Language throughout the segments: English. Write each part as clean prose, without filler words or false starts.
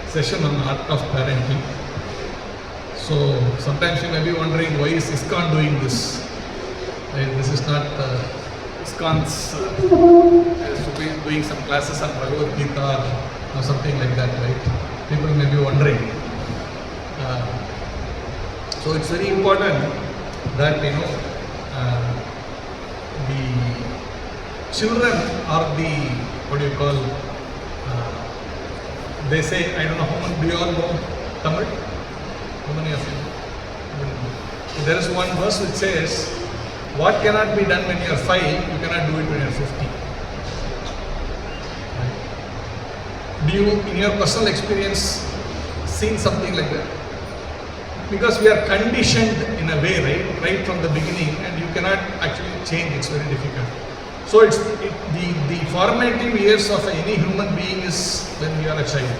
session on art of parenting. So sometimes you may be wondering, why is ISKCON doing this? Right? This is not ISKCON's doing some classes on Bhagavad Gita or something like that, right? People may be wondering. So it's very important that the children are the, what do you call, they say, I don't know how many, do you all know Tamil? How many of you? There is one verse which says, what cannot be done when you are 5, you cannot do it when you are 50. Right? Do you, in your personal experience, seen something like that? Because we are conditioned in a way, right from the beginning, and you cannot actually change. It's very difficult. So the formative years of any human being is when we are a child.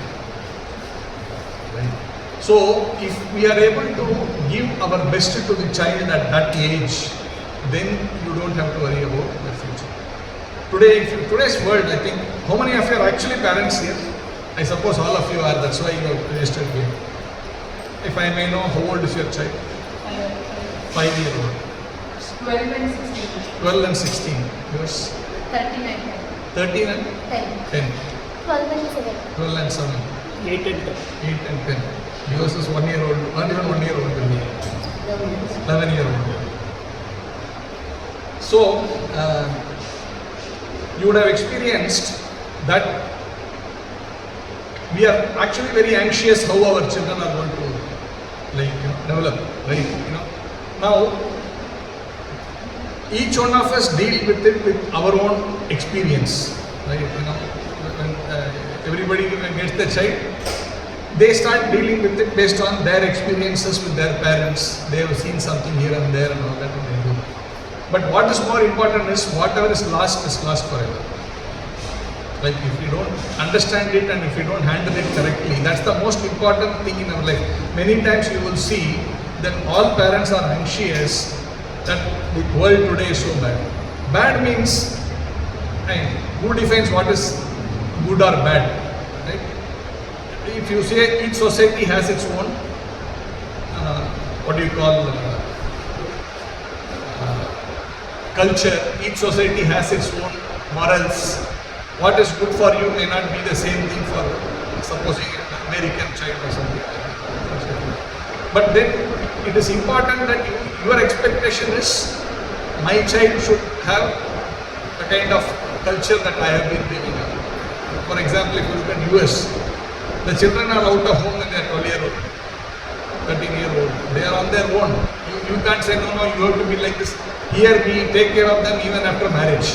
Right? So if we are able to give our best to the child at that age, then you don't have to worry about the future. Today, today's world, I think, how many of you are actually parents here? I suppose all of you are. That's why you are registered here. If I may know, how old is your child? 5-year-old. 12 and 16. 12 and 16. Yours? 13 and 10. 13 and 10. 12 and 7. 12 and 7. 8 and 10. 8 and 10. Yours is 1 year old. Not even 1 year old. 11 year old. So, you would have experienced that we are actually very anxious how our children are going to develop, right? Now each one of us deal with it with our own experience, right? When everybody gets the child, they start dealing with it based on their experiences with their parents. They have seen something here and there and all that, and they do. But what is more important is whatever is lost forever. Like if you don't understand it and if you don't handle it correctly, that's the most important thing in our life. Many times you will see that all parents are anxious that the world today is so bad. Bad means, who defines what is good or bad? Right? If you say each society has its own, culture, each society has its own morals. What is good for you may not be the same thing for, supposing, an American child or something like that. But then it is important that your expectation is, my child should have the kind of culture that I have been bringing up. For example, if you look at US, the children are out of home when they are 12-year-old, 13-year-old. They are on their own. You can't say, no, you have to be like this. Here we take care of them even after marriage.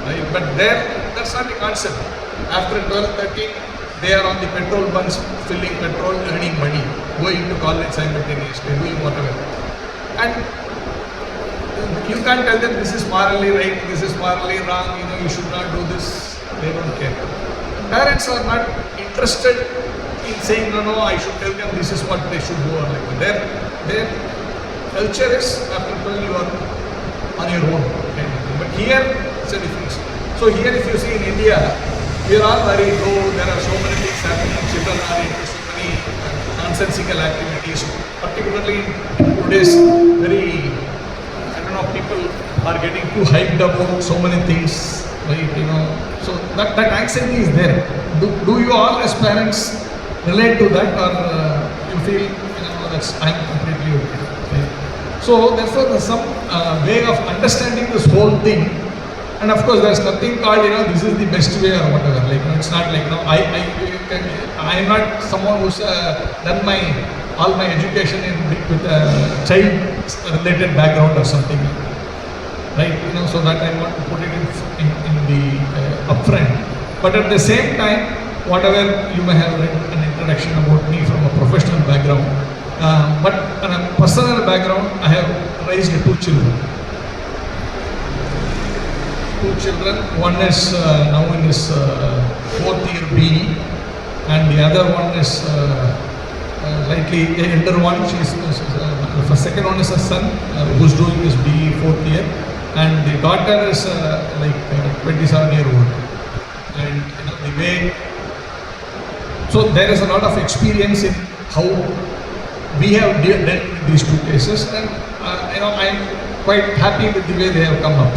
Right? But there, that's not the concept. After 12, 13, they are on the petrol bunks, filling petrol, earning money, going to college simultaneously, doing whatever. And you can't tell them this is morally right, this is morally wrong, you should not do this. They don't care. Parents are not interested in saying, no, I should tell them this is what they should do or like that. Their culture is, after 12, you are on your own. But here, it's a difference. So here, if you see in India, we are all very low, there are so many things happening, children are into so many nonsensical activities, particularly in today's very, people are getting too hyped about so many things, right, so that anxiety is there. Do you all as parents relate to that, or you feel, that's, I'm completely okay, right? So therefore, there's some way of understanding this whole thing. And of course, there's nothing called, this is the best way or whatever. It's not like, I am not someone who's done all my education with a child-related background or something, right? So that I want to put it in the upfront. But at the same time, whatever you may have read an introduction about me from a professional background, but on a personal background, I have raised 2 children. 2 children. One is now in his 4th year BE, and the other one is slightly elder one. The second one is a son who's doing his BE 4th year, and the daughter is 27-year-old. And the way, So there is a lot of experience in how we have dealt with these two cases, and I'm quite happy with the way they have come up.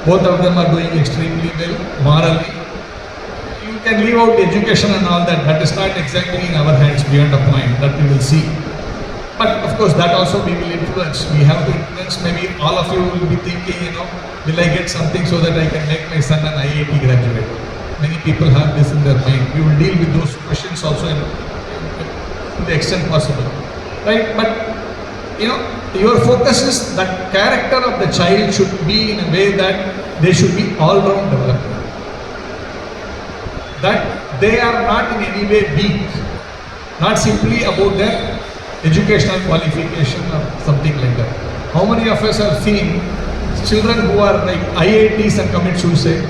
Both of them are doing extremely well morally. You can leave out the education and all that. That is not exactly in our hands beyond a point. That we will see. But of course, that also we will influence. We have to influence. Maybe all of you will be thinking, will I get something so that I can make my son an IIT graduate? Many people have this in their mind. We will deal with those questions also to the extent possible, right? But your focus is that character of the child should be in a way that they should be all-round developed. That they are not in any way weak, not simply about their educational qualification or something like that. How many of us have seen children who are like IITs and commit suicide,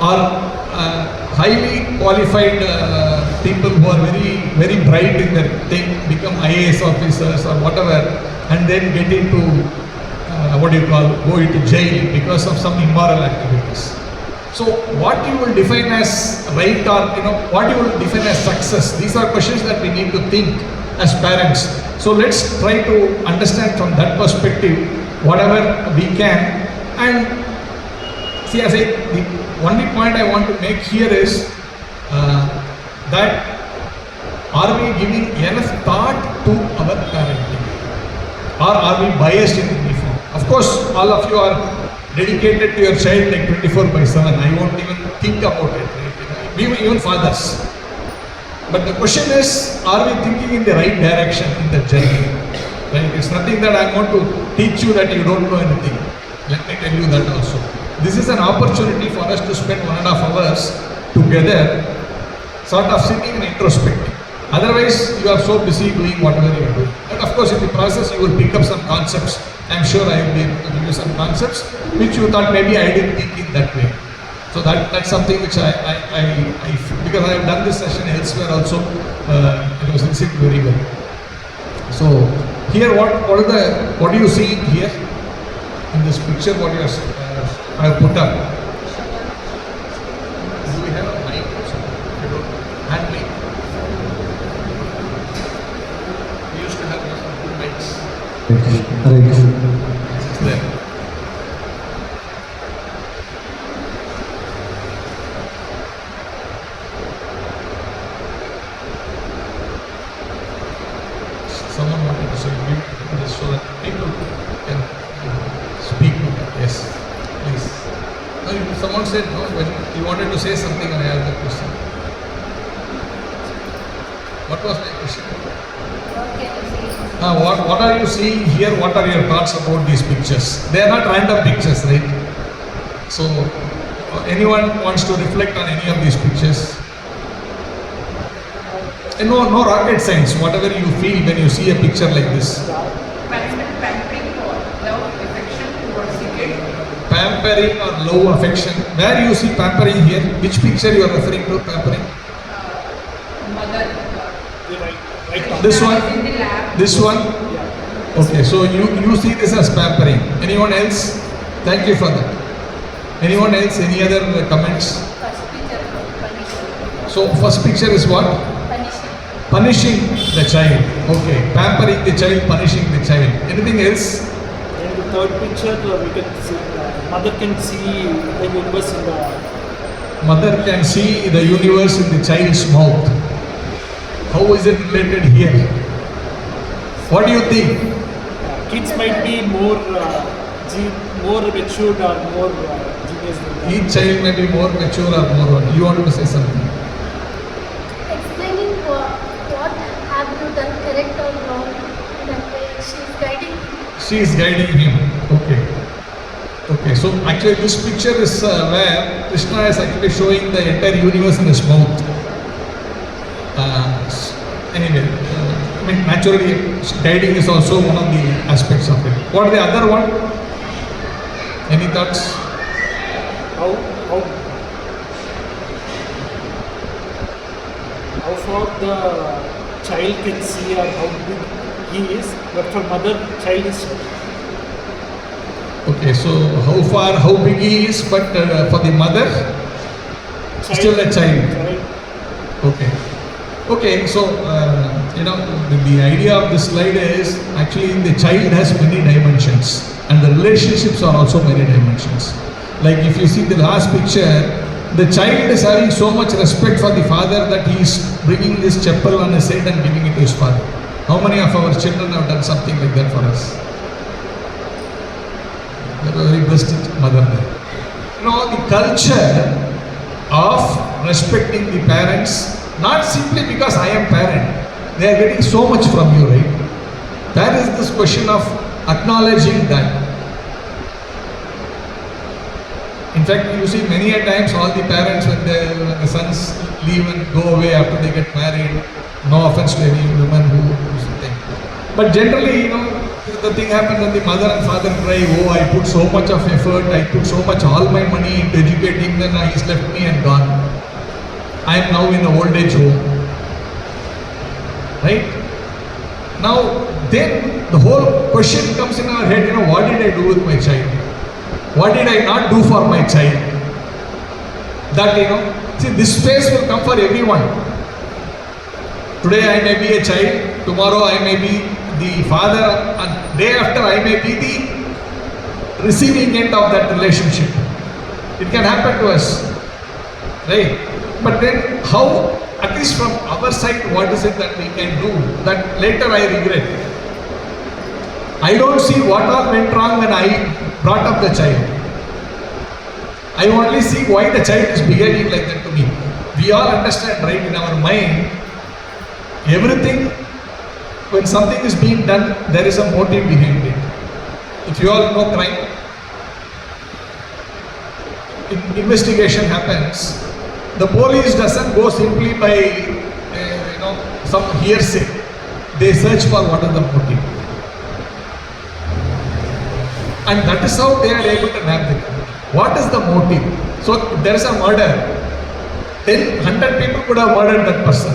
or highly qualified people who are very, very bright in their thing, become IAS officers or whatever, and then get into go into jail because of some immoral activities. So what you will define as right, or what you will define as success, these are questions that we need to think as parents. So let's try to understand from that perspective whatever we can. And see, as the only point I want to make here is that are we giving enough thought to our parenting, or are we biased in any form? Of course, all of you are dedicated to your child like 24/7. I won't even think about it, right? Even fathers. But the question is, are we thinking in the right direction in the journey? Right? It's nothing that I'm going to teach you that you don't know anything. Let me tell you that also. This is an opportunity for us to spend 1.5 hours together, sort of sitting and introspecting. Otherwise, you are so busy doing whatever you are doing. And of course, in the process, you will pick up some concepts. I'm sure I will be able to give you some concepts which you thought maybe I didn't think in that way. So that's something which I because I have done this session elsewhere also, it was received very well. So here, what do you see here in this picture? What you I have put up. Do we have a mic also? We don't. Hand mic. We used to have two mics. It's there. Someone wanted to say this so that people can speak to that. Yes, please. No, someone said no when you wanted to say something and I asked the question. What was my question? What are you seeing here? What are your thoughts about these pictures? They are not random pictures, right? So, anyone wants to reflect on any of these pictures? And no rocket science, whatever you feel when you see a picture like this. Pampering or love, affection towards the kid. Pampering or love, affection. Where you see pampering here? Which picture you are referring to, pampering? Mother. This one? In the lab. This one? Okay, so you see this as pampering. Anyone else? Thank you for that. Anyone else? Any other comments? First picture, punishing. So first picture is what? Punishing the child. Okay. Pampering the child, punishing the child. Anything else? In the third picture, we can see mother can see the universe in the. Mother can see the universe in the child's mouth. How is it related here? What do you think? Kids might be more matured or more genius than that. Each child may be more mature or more. You want to say something? Explaining what have you done correct or wrong, that way she is guiding. She is guiding him. Okay. Okay. So actually, this picture is where Krishna is actually showing the entire universe in his mouth. Anyway, I mean, naturally, guiding is also one of the aspects of it. What the other one? Any thoughts? How far the child can see or how big he is, but for mother, child is. Okay, so how big he is, but for the mother, still a child. Okay. Okay, so the idea of this slide is actually the child has many dimensions and the relationships are also many dimensions. Like if you see the last picture, the child is having so much respect for the father that he is bringing this chapel on his head and giving it to his father. How many of our children have done something like that for us? They are very blessed mother there. The culture of respecting the parents, not simply because I am parent, they are getting so much from you, right? That is this question of acknowledging that. In fact, you see many a times all the parents when the sons leave and go away after they get married, no offense to any woman who think. But generally, the thing happens when the mother and father cry, oh, I put so much of effort, I put so much, all my money into educating, then he's left me and gone. I am now in an old age home. Right? Now, then the whole question comes in our head, what did I do with my child? What did I not do for my child? That, see, this phase will come for everyone. Today I may be a child, tomorrow I may be the father, and day after I may be the receiving end of that relationship. It can happen to us, right? But then how, at least from our side, what is it that we can do that later I regret? I don't see what all went wrong when I brought up the child. I only see why the child is behaving like that to me. We all understand, right, in our mind, everything, when something is being done, there is a motive behind it. If you all know crime, investigation happens, the police doesn't go simply by some hearsay. They search for what is the motive. And that is how they are able to nab the crime. What is the motive? So if there is a murder, 100 people could have murdered that person.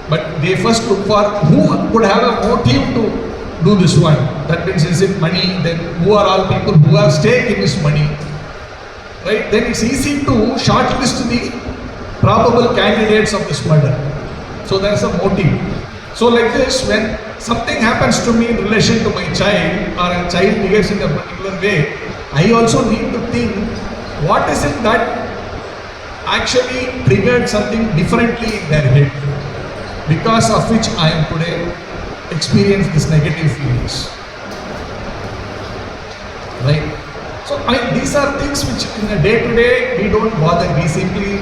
But they first look for who could have a motive to do this one. That means, is it money? Then who are all people who have stake in this money? Right? Then it's easy to shortlist the probable candidates of this murder. So there is a motive. So like this, when something happens to me in relation to my child, or a child behaves in a particular way, I also need to think, what is it that actually triggered something differently in their head, because of which I am today experiencing these negative feelings. Right? So these are things which in a day-to-day we don't bother. We simply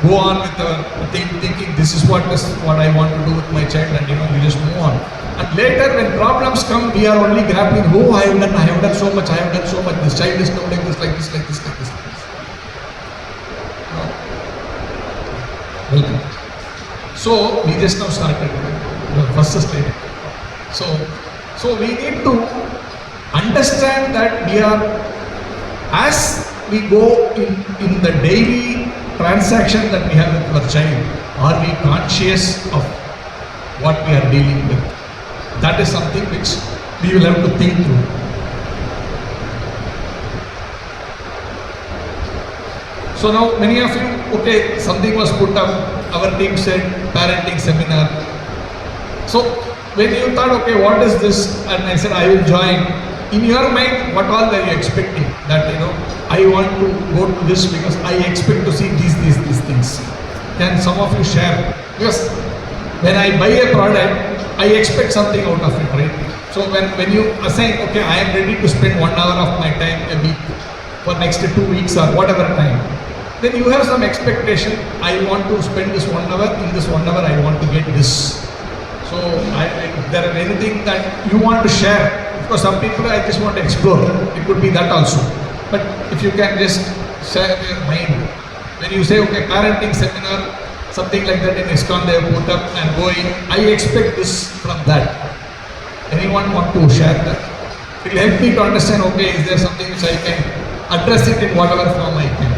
go on with thinking this is what I want to do with my child, and we just move on. And later when problems come, we are only grappling, oh, I have done so much, this child is now like this, like this, like this, like this. Welcome. So we just now started the first slide. So we need to understand that we are, as we go in the daily transaction that we have with our child, are we conscious of what we are dealing with? That is something which we will have to think through. So now many of you, okay, something was put up, our team said parenting seminar. So when you thought, okay, what is this? And I said, I will join. In your mind, what all were you expecting? That, I want to go to this because I expect to see these things. Can some of you share? Because when I buy a product, I expect something out of it, right? So when you assign, okay, I am ready to spend 1 hour of my time a week for next 2 weeks or whatever time, then you have some expectation. I want to spend this 1 hour, in this 1 hour I want to get this. So if there are anything that you want to share, because some people I just want to explore, it could be that also. But if you can just share your mind. When you say, okay, parenting seminar, something like that in ISKCON they have put up and going, I expect this from that. Anyone want to share that? It will help me to understand, okay, is there something which I can address it in whatever form I can.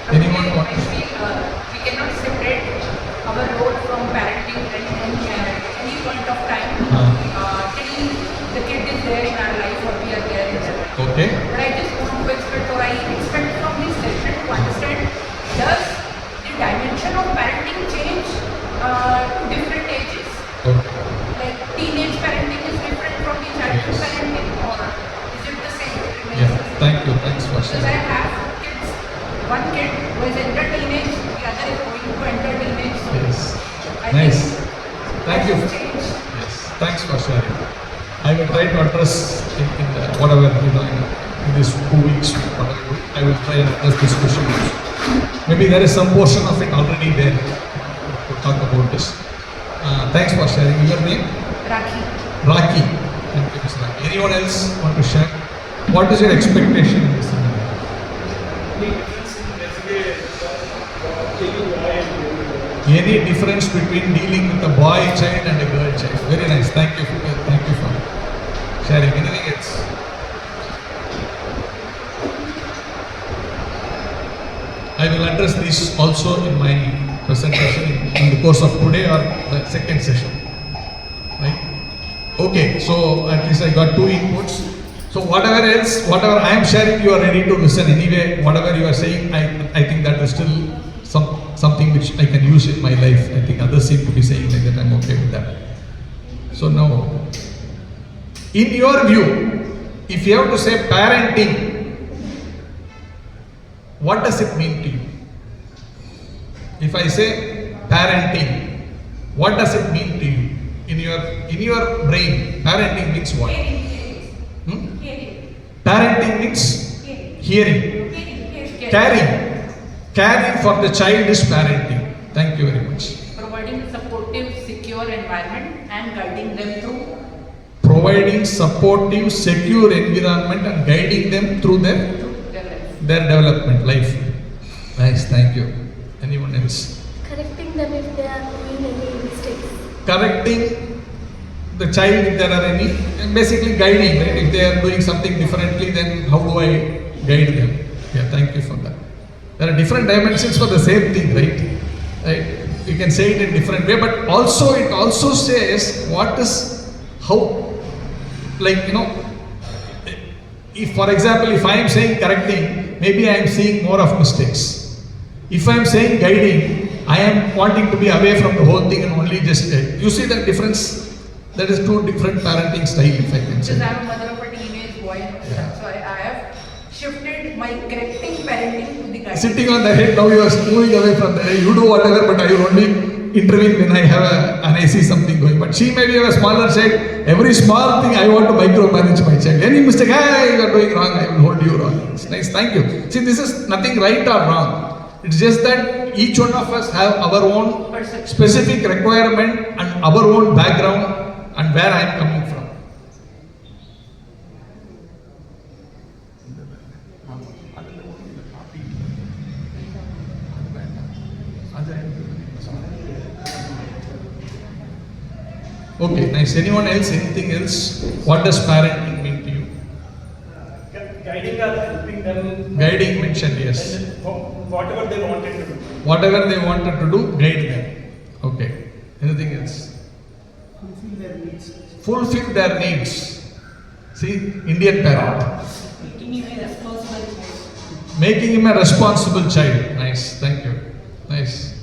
Anyone want to? We cannot separate our role from parenting at any point of time. Till the kid is there in our life or we are Okay. But I just want to expect, or I expect from this session to understand, does the dimension of parenting change to different ages? Okay. Like teenage parenting is different from the childhood Yes. parenting, or is it the same? It remains Yeah. the same? Thank you. Thanks for Because I sharing. have kids, one kid who has entered teenage, the other is going to enter teenage. So Yes. I Nice. think Thank you. that should change. Yes. Thanks for sharing. I will try to address in whatever in these 2 weeks, whatever I will try and address this question. Maybe there is some portion of it already there to talk about this. Thanks for sharing. Your name? Rakhi. Raki. Thank you, Mr. Raki. Anyone else want to share? What is your expectation in this seminar? Any difference between dealing with a boy child and a girl child? Very nice. Thank you for sharing. Anything else? I will address this also in my presentation in the course of today or the second session. Right? Okay, so at least I got 2 inputs. So whatever else, whatever I am sharing, you are ready to listen anyway. Whatever you are saying, I think that is still something which I can use in my life. I think others seem to be saying like that. I'm okay with that. So now, in your view, if you have to say parenting, what does it mean to you? If I say parenting, what does it mean to you? In your brain, parenting means what? Parenting means hearing. Caring for the child is parenting. Thank you very much. Providing a supportive, secure environment and guiding them through. Providing supportive, secure environment and guiding them through their development, life. Nice, thank you. Anyone else? Correcting them if they are doing any mistakes. Correcting the child if there are any, and basically guiding, right? If they are doing something differently, then how do I guide them? Yeah, thank you for that. There are different dimensions for the same thing, right? Right? You can say it in different way, but also it also says what is, how, like, if for example, if I am saying correcting, maybe I am seeing more of mistakes. If I am saying guiding, I am wanting to be away from the whole thing and only just, you see that difference? That is 2 different parenting style, if I can say. Because I am a mother of a teenage boy, so I have shifted my correcting parenting to the guiding. Sitting on the head, now you are moving away from the head. You do whatever, but I will only intervene when I have an AC something going. But she may be a smaller child. Every small thing I want to micromanage my child. Any mistake, hey, you are doing wrong, I will hold you wrong. It's nice, thank you. See, this is nothing right or wrong. It's just that each one of us have our own specific requirement and our own background and where I am coming from. Okay, nice. Anyone else? Anything else? What does parenting mean to you? Guiding or helping them. Guiding mentioned, yes. Whatever they wanted to do. Whatever they wanted to do, guide them. Okay. Anything else? Fulfill their needs. Fulfill their needs. See, Indian parent. Making him a responsible child. Making him a responsible child. Nice. Thank you. Nice.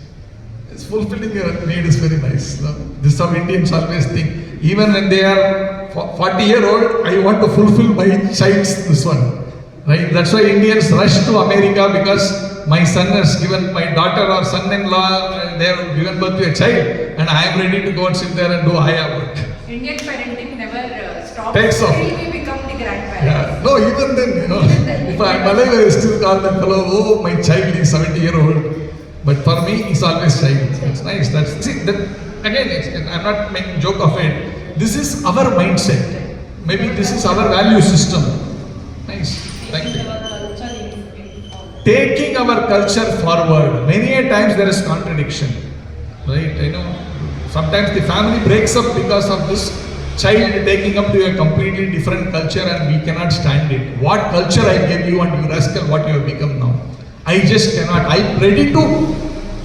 It's fulfilling your need is very nice. No? This is how Indians always think. Even when they are 40-year-old, I want to fulfill my child's this one. Right? That's why Indians rush to America, because my son has given, my daughter or son-in-law, they have given birth to a child, and I am ready to go and sit there and do higher work. Indian parenting never stops Takes off. till we become the grandparents. Yeah. No, even then, if I am alive, I still call that fellow, oh, my child is 70-year-old. But for me, he's always child. It's nice. See, again, I'm not making joke of it. This is our mindset. Maybe this is our value system. Nice. Thank you. Taking our culture forward. Many a times there is contradiction. Right? Sometimes the family breaks up because of this child taking up to a completely different culture, and we cannot stand it. What culture I gave you, and you rascal, what you have become now. I just cannot. I'm ready to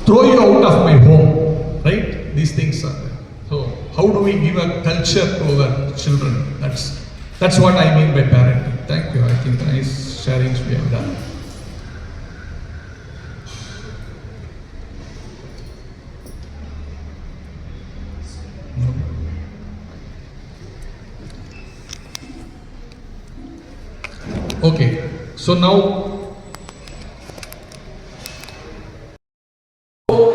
throw you out of my home. Right? These things are there. So, how do we give a culture to our children? That's what I mean by parenting. thank you. I think nice sharings we have done. Okay, so now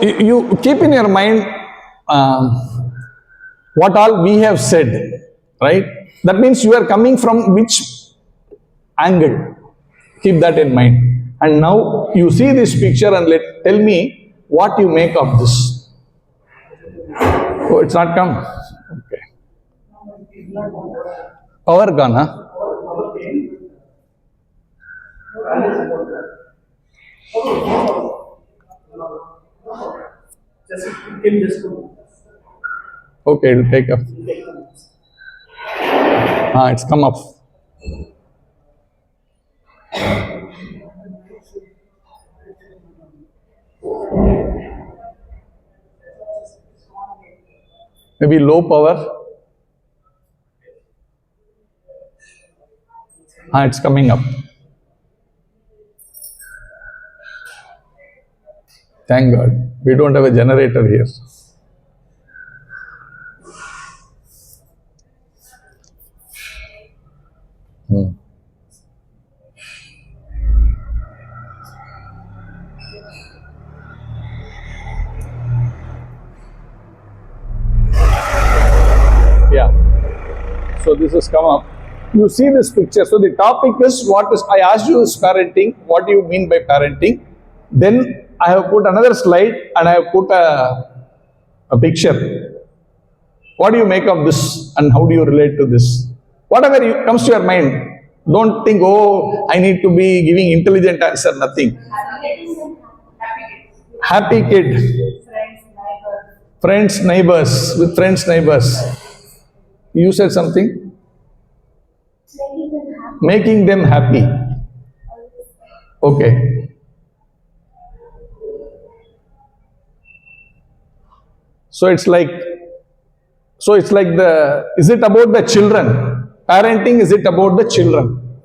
you keep in your mind what all we have said, right? That means you are coming from which angle? Keep that in mind. And now you see this picture and tell me what you make of this. Oh, it's not come. Okay. Power gone, huh? Okay, it'll take up. It's come up. Maybe low power. It's coming up. Thank God. We don't have a generator here. Yeah. So this has come up. You see this picture. So the topic is I asked you is parenting. What do you mean by parenting? Then I have put another slide and I have put a picture. What do you make of this and how do you relate to this? Whatever comes to your mind. Don't think, oh, I need to be giving intelligent answer, nothing. Happy kid. Friends, neighbors, with friends, neighbors. You said something? Making them happy. Okay. So it's like is it about the children? Parenting, is it about the children?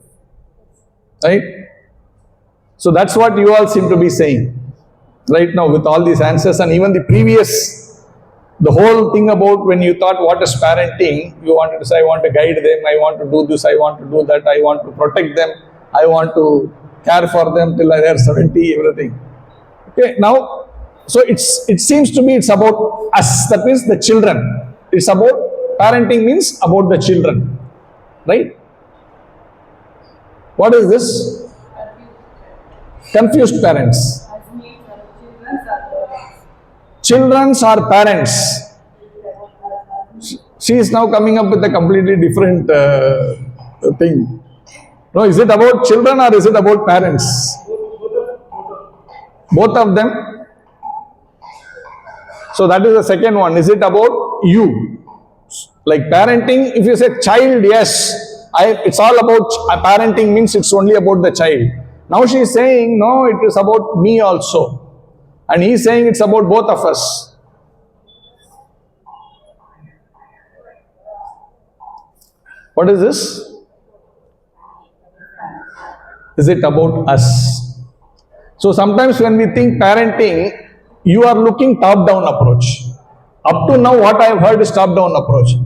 Right? So that's what you all seem to be saying. Right now with all these answers and even the whole thing about when you thought what is parenting, you wanted to say, I want to guide them, I want to do this, I want to do that, I want to protect them, I want to care for them till they are 70, everything. Okay, now, so it seems to me it's about us, that means the children. It's about, parenting means about the children. Right? What is this? Confused parents. Children are parents. She is now coming up with a completely different thing. No, is it about children or is it about parents? Both of them. So that is the second one. Is it about you? Like parenting, if you say child, yes, it's all about parenting means it's only about the child. Now she is saying, no, it is about me also. And he is saying it's about both of us. What is this? Is it about us? So sometimes when we think parenting, you are looking top-down approach. Up to now what I have heard is top-down approach.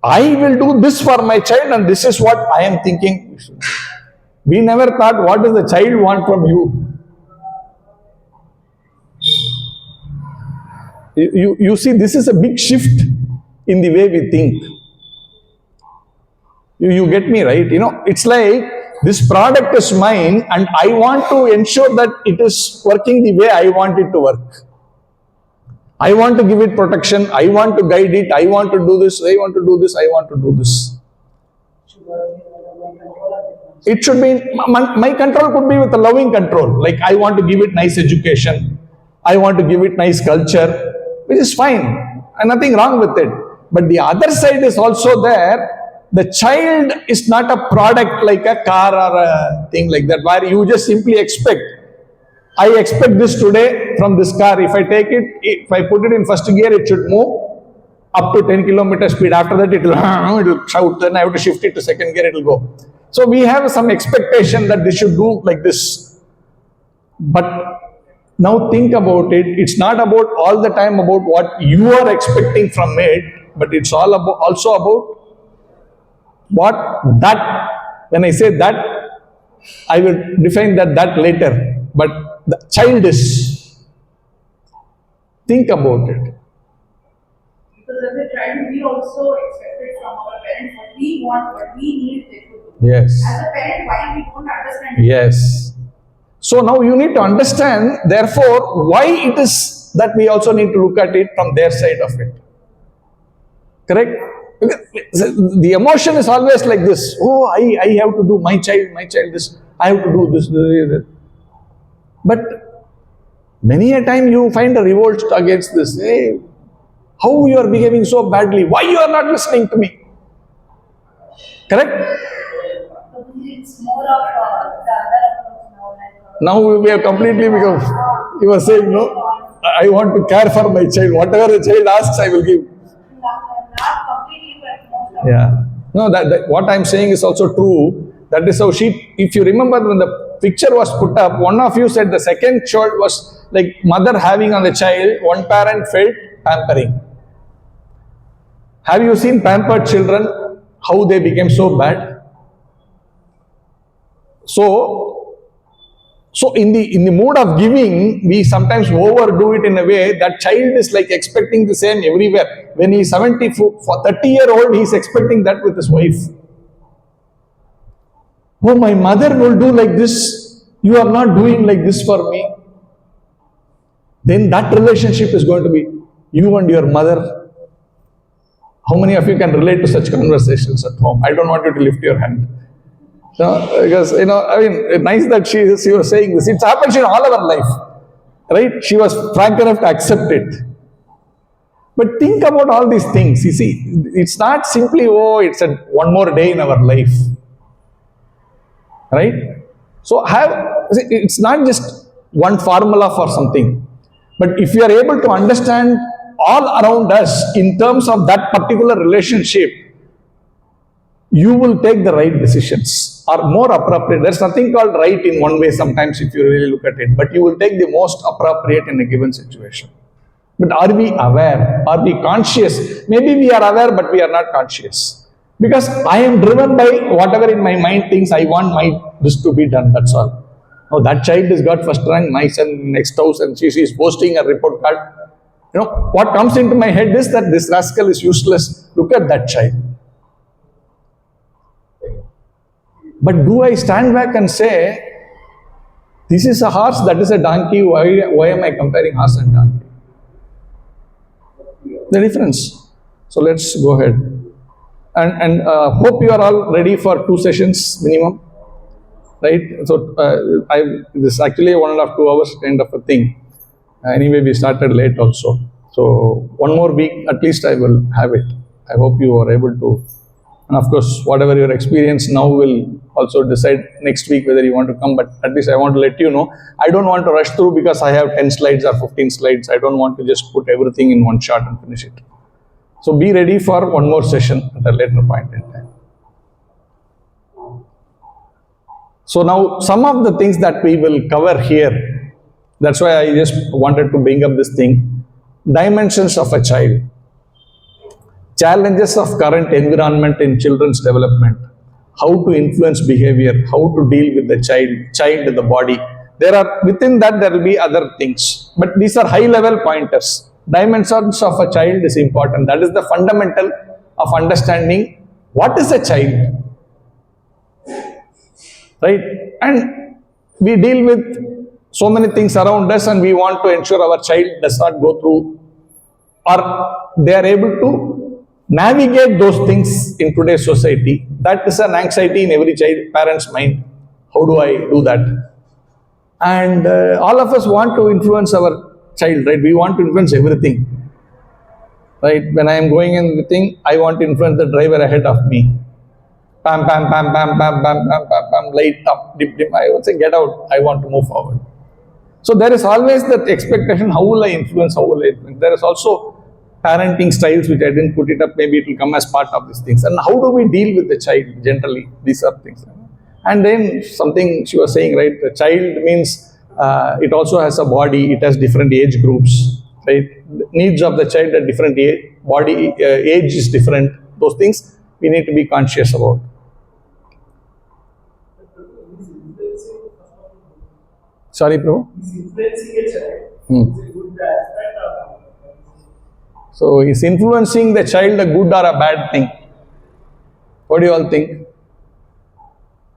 I will do this for my child and this is what I am thinking. We never thought what does the child want from you. You see, this is a big shift in the way we think. You get me, right? You know, it's like this product is mine and I want to ensure that it is working the way I want it to work. I want to give it protection, I want to guide it, I want to do this, I want to do this, I want to do this. It should be, my control could be with a loving control, like I want to give it nice education, I want to give it nice culture, which is fine, and nothing wrong with it. But the other side is also there, the child is not a product like a car or a thing like that, where you just simply expect, I expect this today from this car. If I take it, if I put it in first gear, it should move up to 10 km speed. After that, it will shout. Then I have to shift it to second gear, it will go. So we have some expectation that they should do like this. But now think about it. It's not about all the time about what you are expecting from it, but it's all about also about what that, when I say that, I will define that later. But the child is. Think about it. Because as a child, we also expected from our parents what we want, what we need they to do. Yes. As a parent, why we don't understand? Yes. So now you need to understand, therefore, why it is that we also need to look at it from their side of it. Correct? The emotion is always like this. Oh, I have to do my child this. I have to do this. But many a time you find a revolt against this. Hey, how you are behaving so badly? Why you are not listening to me? Correct? It's more of the other approach now. Now we have completely become, you are saying, no, I want to care for my child. Whatever the child asks, I will give. Not completely, but most of Yeah. No, that what I am saying is also true. That is how she, if you remember when the picture was put up, one of you said the second shot was like mother having on the child, one parent felt pampering. Have you seen pampered children, how they became so bad? So in the mood of giving, we sometimes overdo it in a way that child is like expecting the same everywhere. When he is 70, for 30-year-old, he is expecting that with his wife. Oh, my mother will do like this. You are not doing like this for me. Then that relationship is going to be you and your mother. How many of you can relate to such conversations at home? I don't want you to lift your hand. No, because, I mean, nice that she was saying this. It happens in all our life, right? She was frank enough to accept it. But think about all these things. You see, it's not simply, oh, it's one more day in our life, right? So it's not just one formula for something. But if you are able to understand all around us in terms of that particular relationship, you will take the right decisions or more appropriate. There's nothing called right in one way sometimes if you really look at it, but you will take the most appropriate in a given situation. But are we aware? Are we conscious? Maybe we are aware, but we are not conscious. Because I am driven by whatever in my mind thinks I want this to be done, that's all. Oh, that child has got first rank, my son next house, and she is posting a report card. What comes into my head is that this rascal is useless. Look at that child. But do I stand back and say, this is a horse, that is a donkey, why am I comparing horse and donkey? The difference. So let's go ahead. And hope you are all ready for 2 sessions minimum. Right? So this is actually 1.5 to 2 hours kind of a thing. Anyway, we started late also. So 1 more week at least I will have it. I hope you are able to. And of course, whatever your experience now will also decide next week whether you want to come. But at least I want to let you know. I don't want to rush through because I have 10 slides or 15 slides. I don't want to just put everything in one shot and finish it. So be ready for 1 more session at a later point in time. So now some of the things that we will cover here, that's why I just wanted to bring up this thing. Dimensions of a child. Challenges of current environment in children's development. How to influence behavior. How to deal with the child in the body. Within that there will be other things. But these are high level pointers. Dimensions of a child is important. That is the fundamental of understanding what is a child. Right? And we deal with so many things around us and we want to ensure our child does not go through or they are able to navigate those things in today's society. That is an anxiety in every parent's mind. How do I do that? And all of us want to influence our child, right? We want to influence everything. Right? When I am going in the thing, I want to influence the driver ahead of me. Pam, pam, pam, pam, pam, pam, pam, pam, pam, light up, dip, dip. I would say, get out. I want to move forward. So there is always that expectation, how will I influence, how will I influence? There is also parenting styles which I didn't put it up, maybe it will come as part of these things. And how do we deal with the child generally? These are things. And then something she was saying, right? The child means it also has a body, it has different age groups, right? The needs of the child at different age, body, age is different. Those things we need to be conscious about. Sorry, bro? He's influencing a child. Hmm. Is it good aspect or So, is influencing the child a good or a bad thing? What do you all think?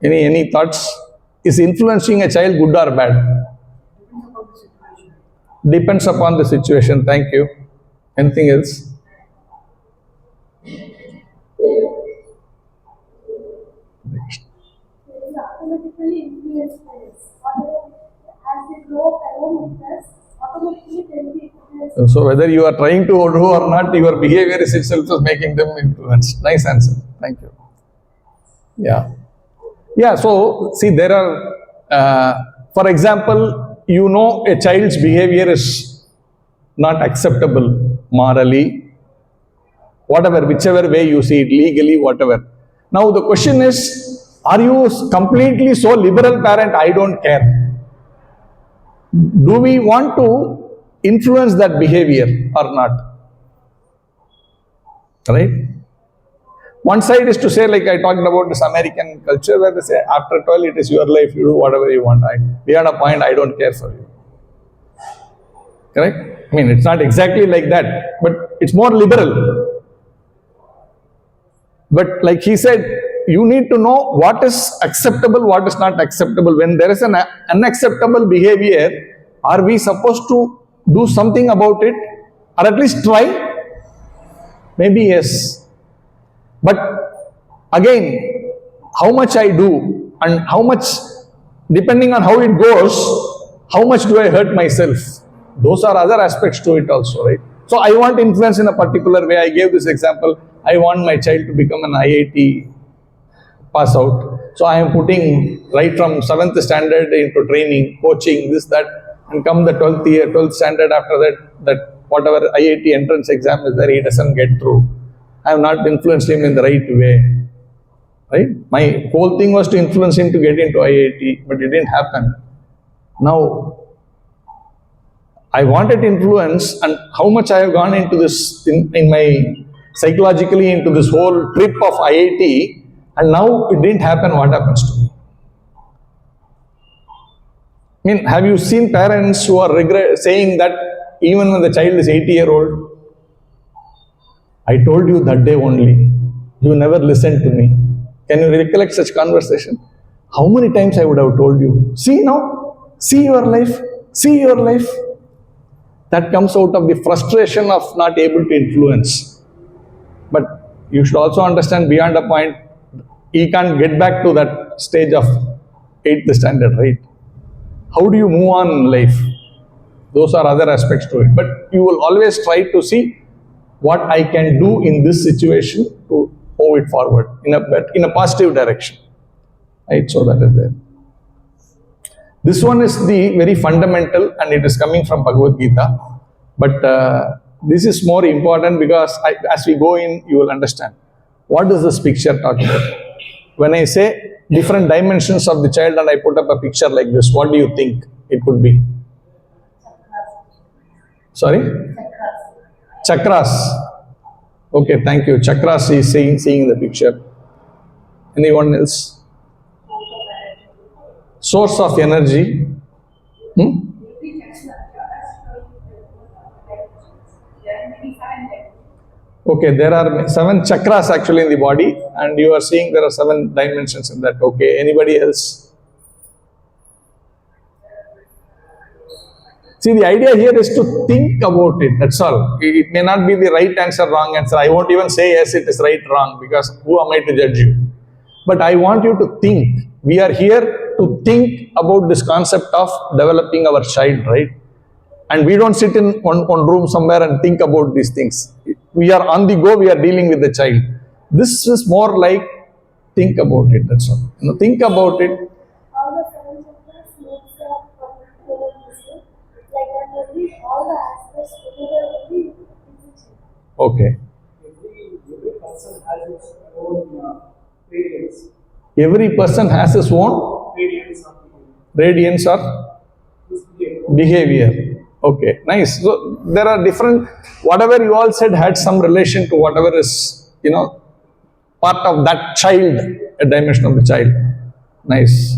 Any thoughts? Is influencing a child good or bad? Depends upon the situation. Thank you. Anything else? They will automatically influence us. Whatever, as they grow up along with us, automatically they will be influenced. So whether you are trying to do or not, your behavior is itself is making them influenced. Nice answer. Thank you. Yeah. Yeah, so see there are, for example, you know a child's behavior is not acceptable morally, whatever, whichever way you see it, legally, whatever. Now the question is, are you completely so liberal parent, I don't care? Do we want to influence that behavior or not? Right? One side is to say, like I talked about this American culture where they say, after 12 it is your life, you do whatever you want. Beyond a point, I don't care for you. Correct? I mean, it's not exactly like that, but it's more liberal. But like he said, you need to know what is acceptable, what is not acceptable. When there is an unacceptable behavior, are we supposed to do something about it? Or at least try? Maybe yes. But again, how much I do and how much, depending on how it goes, how much do I hurt myself? Those are other aspects to it also, right? So I want influence in a particular way. I gave this example. I want my child to become an IIT pass out. So I am putting right from 7th standard into training, coaching, this, that, and come the 12th year, 12th standard after that whatever IIT entrance exam is there, he doesn't get through. I have not influenced him in the right way. Right? My whole thing was to influence him to get into IIT, but it didn't happen. Now, I wanted influence, and how much I have gone into this, in my psychologically into this whole trip of IIT, and now it didn't happen, what happens to me? I mean, have you seen parents who are saying that even when the child is 80-year-old, I told you that day only, you never listened to me. Can you recollect such conversation? How many times I would have told you, see now, see your life, see your life. That comes out of the frustration of not able to influence. But you should also understand beyond a point, he can't get back to that stage of 8th standard, right? How do you move on in life? Those are other aspects to it. But you will always try to see what I can do in this situation to move it forward in a positive direction. Right? So that is there. This one is the very fundamental, and it is coming from Bhagavad Gita. But this is more important because as we go in, you will understand. What does this picture talk about? When I say different dimensions of the child and I put up a picture like this, what do you think it could be? Sorry? Chakras. Okay, thank you. Chakras is seeing the picture. Anyone else? Source of energy. Okay, there are 7 chakras actually in the body, and you are seeing there are 7 dimensions in that. Okay, anybody else? See, the idea here is to think about it, that's all. It may not be the right answer, wrong answer. I won't even say yes, it is right, wrong, because who am I to judge you? But I want you to think. We are here to think about this concept of developing our child, right? And we don't sit in one room somewhere and think about these things. We are on the go, we are dealing with the child. This is more like think about it, that's all. Think about it. All the 7 chakras makes up whole system. Like that only all the aspects together will be existing. Okay. every person has its own variance. Every person has his own radiance or behavior. Okay, nice. So there are different, whatever you all said had some relation to whatever is, part of that child, a dimension of the child. Nice.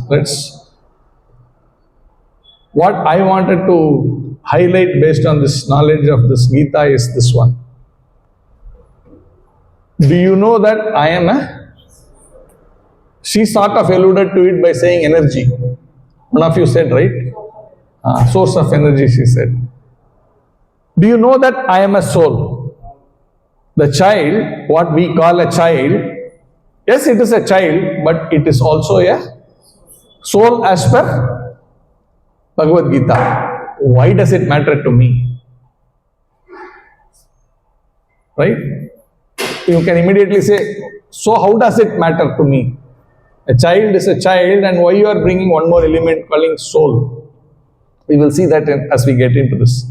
What I wanted to highlight based on this knowledge of this Gita is this one. Do you know that I am a? She sort of alluded to it by saying energy. One of you said, right? Source of energy, she said. Do you know that I am a soul? The child, what we call a child, yes, it is a child, but it is also a soul as per Bhagavad Gita. Why does it matter to me? Right? You can immediately say, so how does it matter to me? A child is a child, and why you are bringing one more element calling soul? We will see that as we get into this.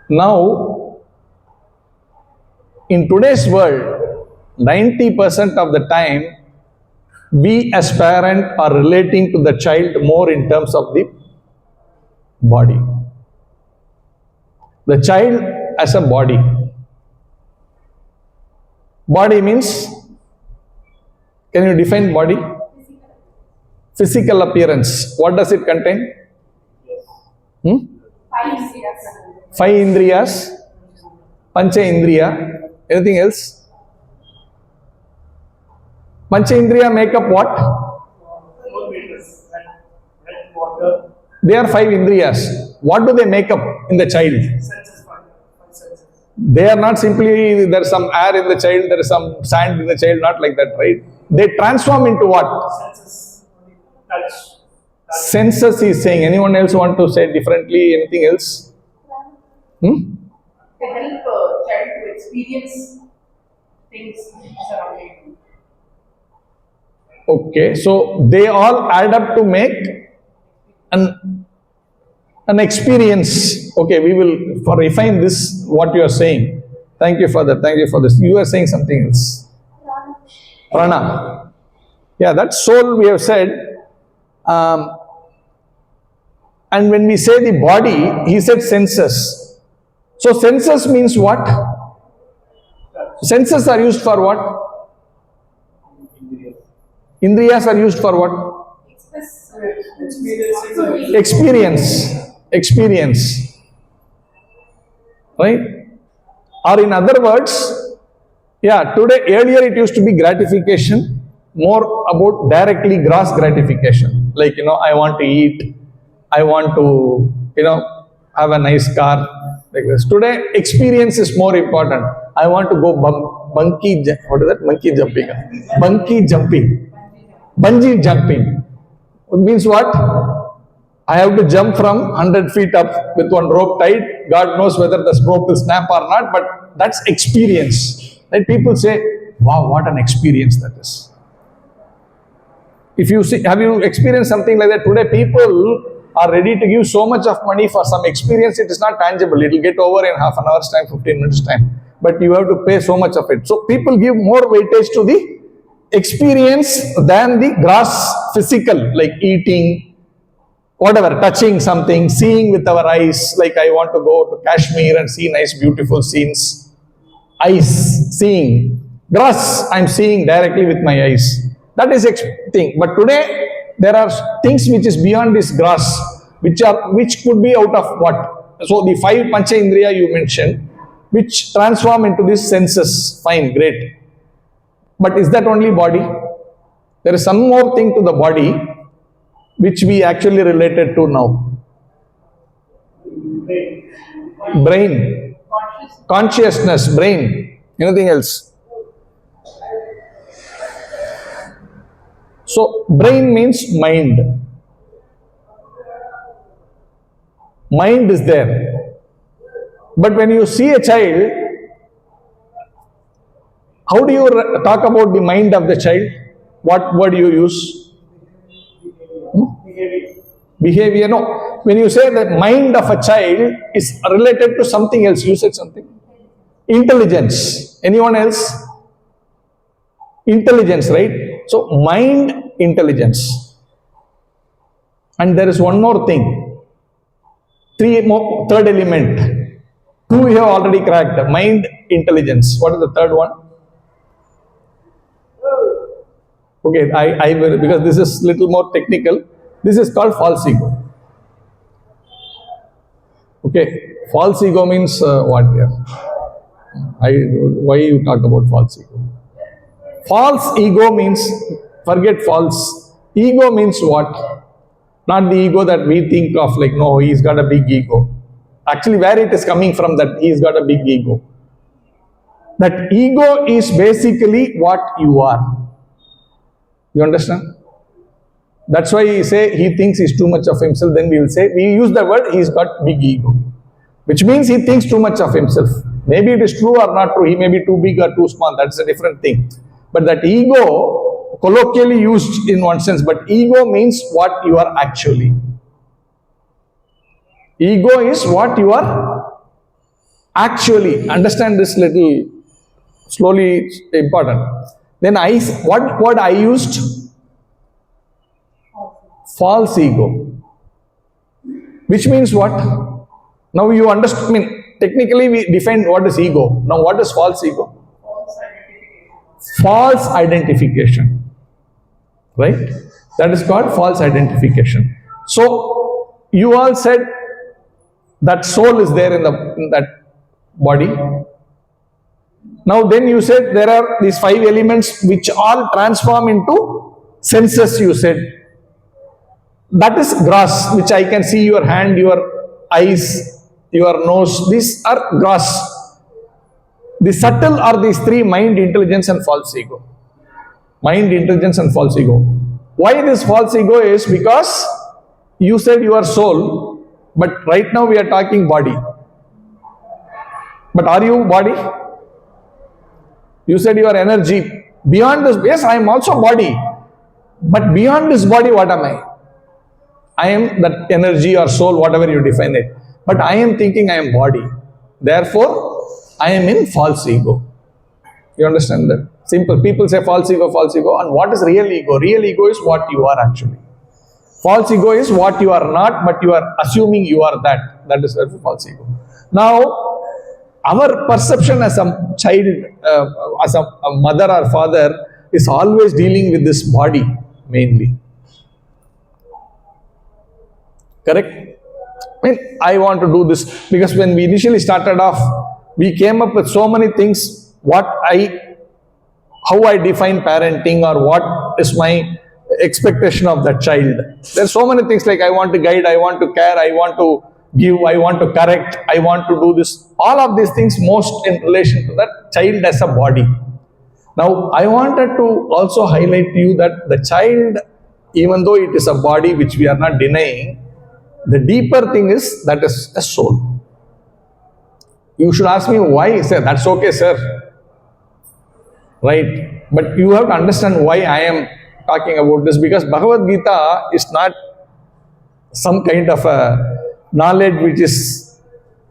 Now, in today's world, 90% of the time, we as parents are relating to the child more in terms of the body. The child as a body. Body means, can you define body? Physical appearance. What does it contain? Five indriyas. Pancha indriya. Anything else? Pancha indriya make up what? They are five indriyas. What do they make up in the child? They are not simply, there is some air in the child, there is some sand in the child, not like that, right? They transform into what? Senses, he is saying. Anyone else want to say differently? Anything else? To help a child to experience things surrounding. Okay, so they all add up to make an experience. Okay, we will for refine this, what you are saying. Thank you for that. Thank you for this. You are saying something else. Prana. Yeah, that soul we have said. And when we say the body, he said senses. So senses means what? Senses are used for what? Indriyas are used for what? Experience. Right? Or in other words, today, earlier it used to be gratification, more about directly gross gratification. Like, I want to eat, I want to, have a nice car, like this. Today, experience is more important. I want to go bungee jumping. It means what? I have to jump from 100 feet up with one rope tied. God knows whether the rope will snap or not, but that's experience. Right? People say, wow, what an experience that is. If you see, have you experienced something like that? Today, people are ready to give so much of money for some experience. It is not tangible. It will get over in half an hour's time, 15 minutes time. But you have to pay so much of it. So people give more weightage to the experience than the gross physical, like eating, whatever, touching something, seeing with our eyes. Like I want to go to Kashmir and see nice beautiful scenes. Eyes, seeing. Gross, I'm seeing directly with my eyes. That is thing. But today, there are things which is beyond this gross, which could be out of what? So the five pancha indriya you mentioned, which transform into these senses. Fine, great. But is that only body? There is some more thing to the body, which we actually related to now. Brain. Consciousness, brain. Anything else? So, brain means mind. Mind is there. But when you see a child, how do you talk about the mind of the child? What word do you use? Behavior. No. when you say that mind of a child is related to something else, you said something. Intelligence. Anyone else? Intelligence, right? So mind, intelligence. And there is one more thing. Third element. Two we have already cracked. Mind, intelligence. What is the third one? Okay, I will, because this is little more technical. This is called false ego. Okay, false ego means what here? Why you talk about false ego? False ego means, forget false. Ego means what? Not the ego that we think of, like, no, he's got a big ego. Actually, where it is coming from, that he's got a big ego. That ego is basically what you are. You understand? That's why he say he thinks he's too much of himself. Then we will say, we use the word he's got big ego, which means he thinks too much of himself. Maybe it is true or not true. He may be too big or too small. That's a different thing. But that ego, colloquially used in one sense, but ego means what you are actually. Ego is what you are actually. Understand this little slowly, important. Then what word I used? False ego. Which means what? Now you understand, I mean, technically we define what is ego. Now what is false ego? False identification. Right? That is called false identification. So you all said that soul is there in that body. Now then you said there are these 5 elements which all transform into senses, you said. That is gross, which I can see your hand, your eyes, your nose. These are gross. The subtle are these 3: mind, intelligence and false ego. Mind, intelligence and false ego. Why this false ego is because you said you are soul, but right now we are talking body. But are you body? You said you are energy. Beyond this, yes, I am also body. But beyond this body, what am I? I am that energy or soul, whatever you define it. But I am thinking I am body. Therefore, I am in false ego. You understand that? Simple. People say false ego, false ego. And what is real ego? Real ego is what you are actually. False ego is what you are not, but you are assuming you are that. That is false ego. Now, our perception as a child, as a mother or father, is always dealing with this body mainly. Correct? I mean, I want to do this because when we initially started off, we came up with so many things. How I define parenting, or what is my expectation of that child. There are so many things, like I want to guide, I want to care, I want to give, I want to correct, I want to do this. All of these things most in relation to that child as a body. Now, I wanted to also highlight to you that the child, even though it is a body which we are not denying, the deeper thing is that is a soul. You should ask me why. Say, that's okay, sir. Right? But you have to understand why I am talking about this, because Bhagavad Gita is not some kind of a knowledge which is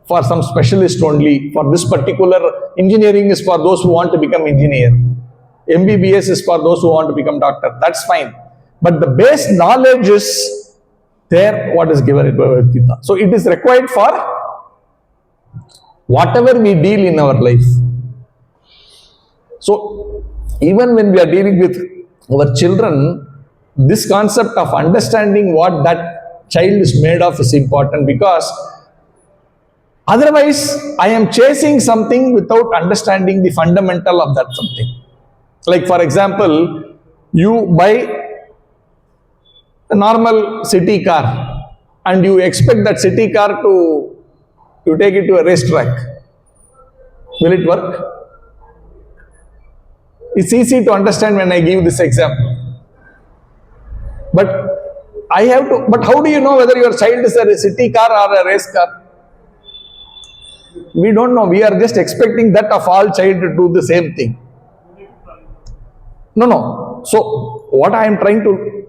for some specialist only. For this particular, engineering is for those who want to become engineer. MBBS is for those who want to become doctor. That's fine. But the base knowledge is there, what is given in Bhagavad Gita. So it is required for whatever we deal in our life. So even when we are dealing with our children, this concept of understanding what that child is made of is important, because otherwise I am chasing something without understanding the fundamental of that something. Like for example, you buy a normal city car and you expect that city car to, you take it to a racetrack. Will it work? It's easy to understand when I give this example. But how do you know whether your child is a city car or a race car? We don't know. We are just expecting that of all child to do the same thing. So what I am trying to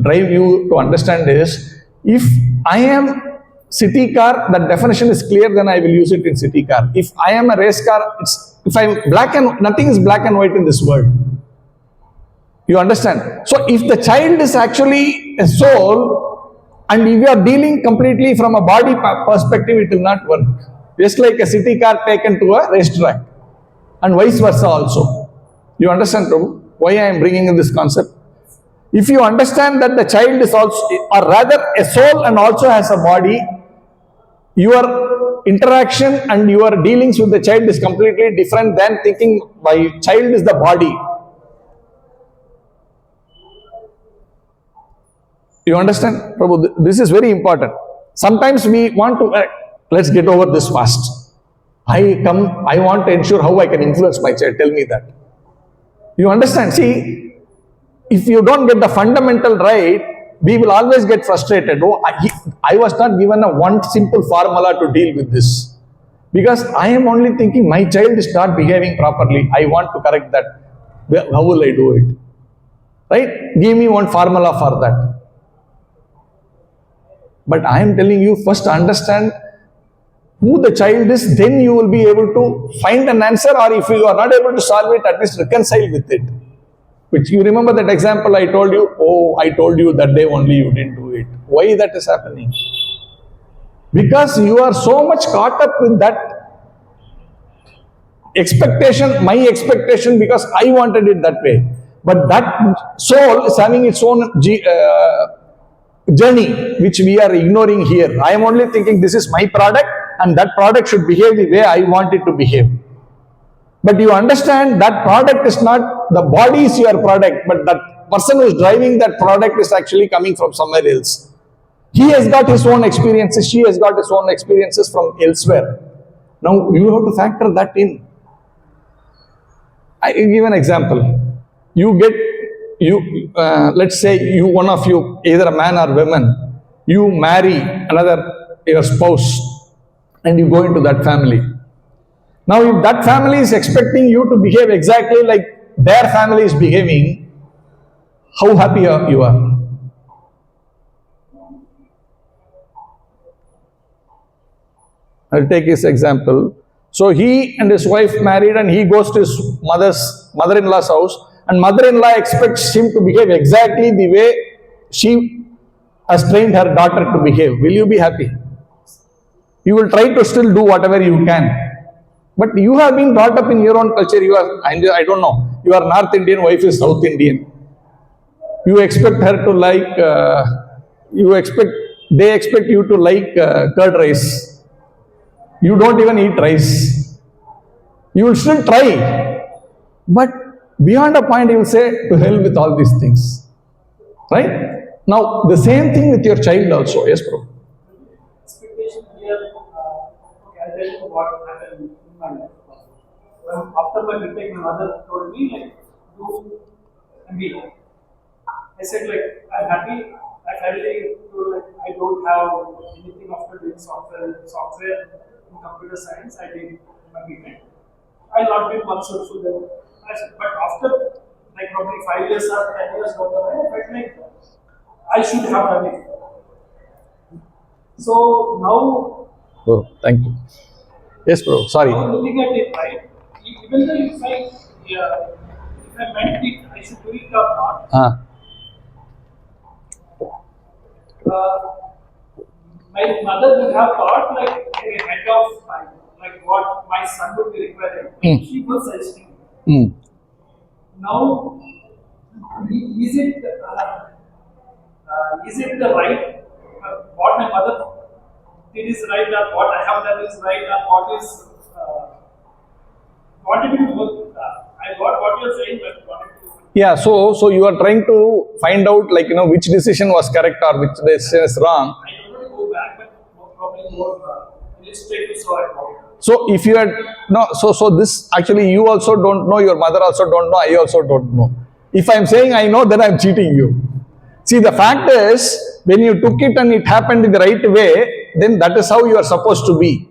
drive you to understand is, if I am city car, that definition is clear, then I will use it in city car. If I am a race car, if I'm black and, nothing is black and white in this world. You understand? So if the child is actually a soul, and if you are dealing completely from a body perspective, it will not work. Just like a city car taken to a racetrack, and vice versa also. You understand, Prabhu, why I am bringing in this concept? If you understand that the child is also, or rather a soul and also has a body, your interaction and your dealings with the child is completely different than thinking my child is the body. You understand, Prabhu? This is very important. Sometimes we want to, let's get over this fast. I want to ensure how I can influence my child. Tell me that. You understand? See, if you don't get the fundamental right, we will always get frustrated. Oh, I was not given a one simple formula to deal with this. Because I am only thinking my child is not behaving properly. I want to correct that. How will I do it? Right? Give me one formula for that. But I am telling you, first understand who the child is, then you will be able to find an answer, or if you are not able to solve it, at least reconcile with it. Which you remember that example I told you, oh, I told you that day only you didn't do it. Why that is happening? Because you are so much caught up with that expectation, my expectation, because I wanted it that way. But that soul is having its own journey, which we are ignoring here. I am only thinking this is my product and that product should behave the way I want it to behave. But you understand that product is not, the body is your product, but that person who is driving that product is actually coming from somewhere else. He has got his own experiences, she has got his own experiences from elsewhere. Now you have to factor that in. I give an example. Let's say one of you, either a man or woman, you marry your spouse and you go into that family. Now if that family is expecting you to behave exactly like their family is behaving, how happy you are? I'll take his example. So he and his wife married and he goes to his mother-in-law's house, and mother-in-law expects him to behave exactly the way she has trained her daughter to behave. Will you be happy? You will try to still do whatever you can. But you have been brought up in your own culture. I don't know, you are North Indian, wife is South Indian. You expect her to like, they expect you to like curd rice. You don't even eat rice. You will still try. But beyond a point, you will say, to hell with all these things. Right? Now, the same thing with your child also. Yes, bro. Expectation here, I'll tell you what happened in my life. After my mistake, my mother told me, like, do MBA. I said, like, I'm happy. I finally told, like, I don't have anything after doing software in computer science. I did MBA. I'll not be much successful then. But after, like, probably 5 years or 10 years down the line, I felt like I should have done it. So now, Oh, thank you. Yes, bro. Sorry. now looking at it, right? Even though if I meant it, I should do it or not. My mother would have thought like ahead of time, like what my son would be requiring. She was suggesting. Now, is it the right? What my mother did is right, or what I have done is right, or what is wanted to work? I got what you are saying, but wanted to. Yeah, so you are trying to find out, like, which decision was correct or which decision is wrong. I don't want to go back, but probably more illustrative so I know. So if you had, so this actually you also don't know, your mother also don't know, I also don't know. If I am saying I know, then I am cheating you. See, the fact is, when you took it and it happened in the right way, then that is how you are supposed to be.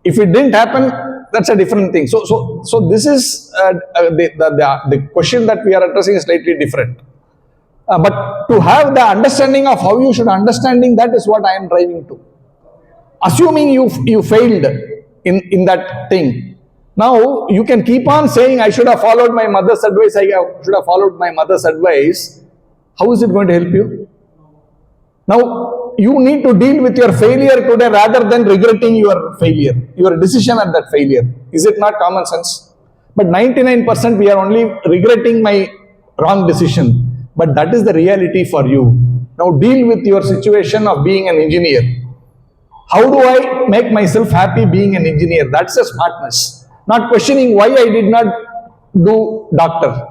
If it didn't happen, that's a different thing. So this is the question that we are addressing is slightly different. But to have the understanding of how you should understanding, that is what I am driving to. Assuming you failed in that thing. Now, you can keep on saying, I should have followed my mother's advice, I should have followed my mother's advice. How is it going to help you? Now, you need to deal with your failure today rather than regretting your failure, your decision at that failure. Is it not common sense? But 99% we are only regretting my wrong decision. But that is the reality for you. Now, deal with your situation of being an engineer. How do I make myself happy being an engineer? That's a smartness. Not questioning why I did not do doctor.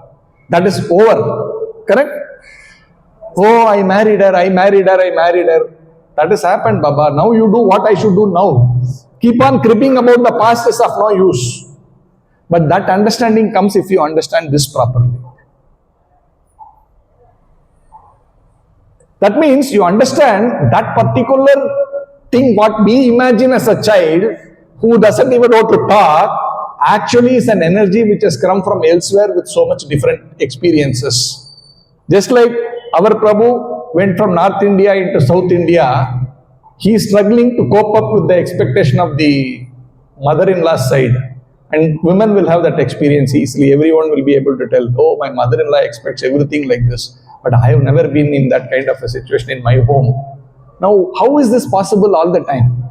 That is over. Correct? Oh, I married her. That has happened, Baba. Now you do what I should do now. Keep on cribbing about the past is of no use. But that understanding comes if you understand this properly. That means you understand that particular thing what we imagine as a child who doesn't even know to talk actually is an energy which has come from elsewhere with so much different experiences. Just like our Prabhu went from North India into South India, he is struggling to cope up with the expectation of the mother-in-law's side. And women will have that experience easily. Everyone will be able to tell, oh, my mother-in-law expects everything like this. But I have never been in that kind of a situation in my home. Now, how is this possible all the time?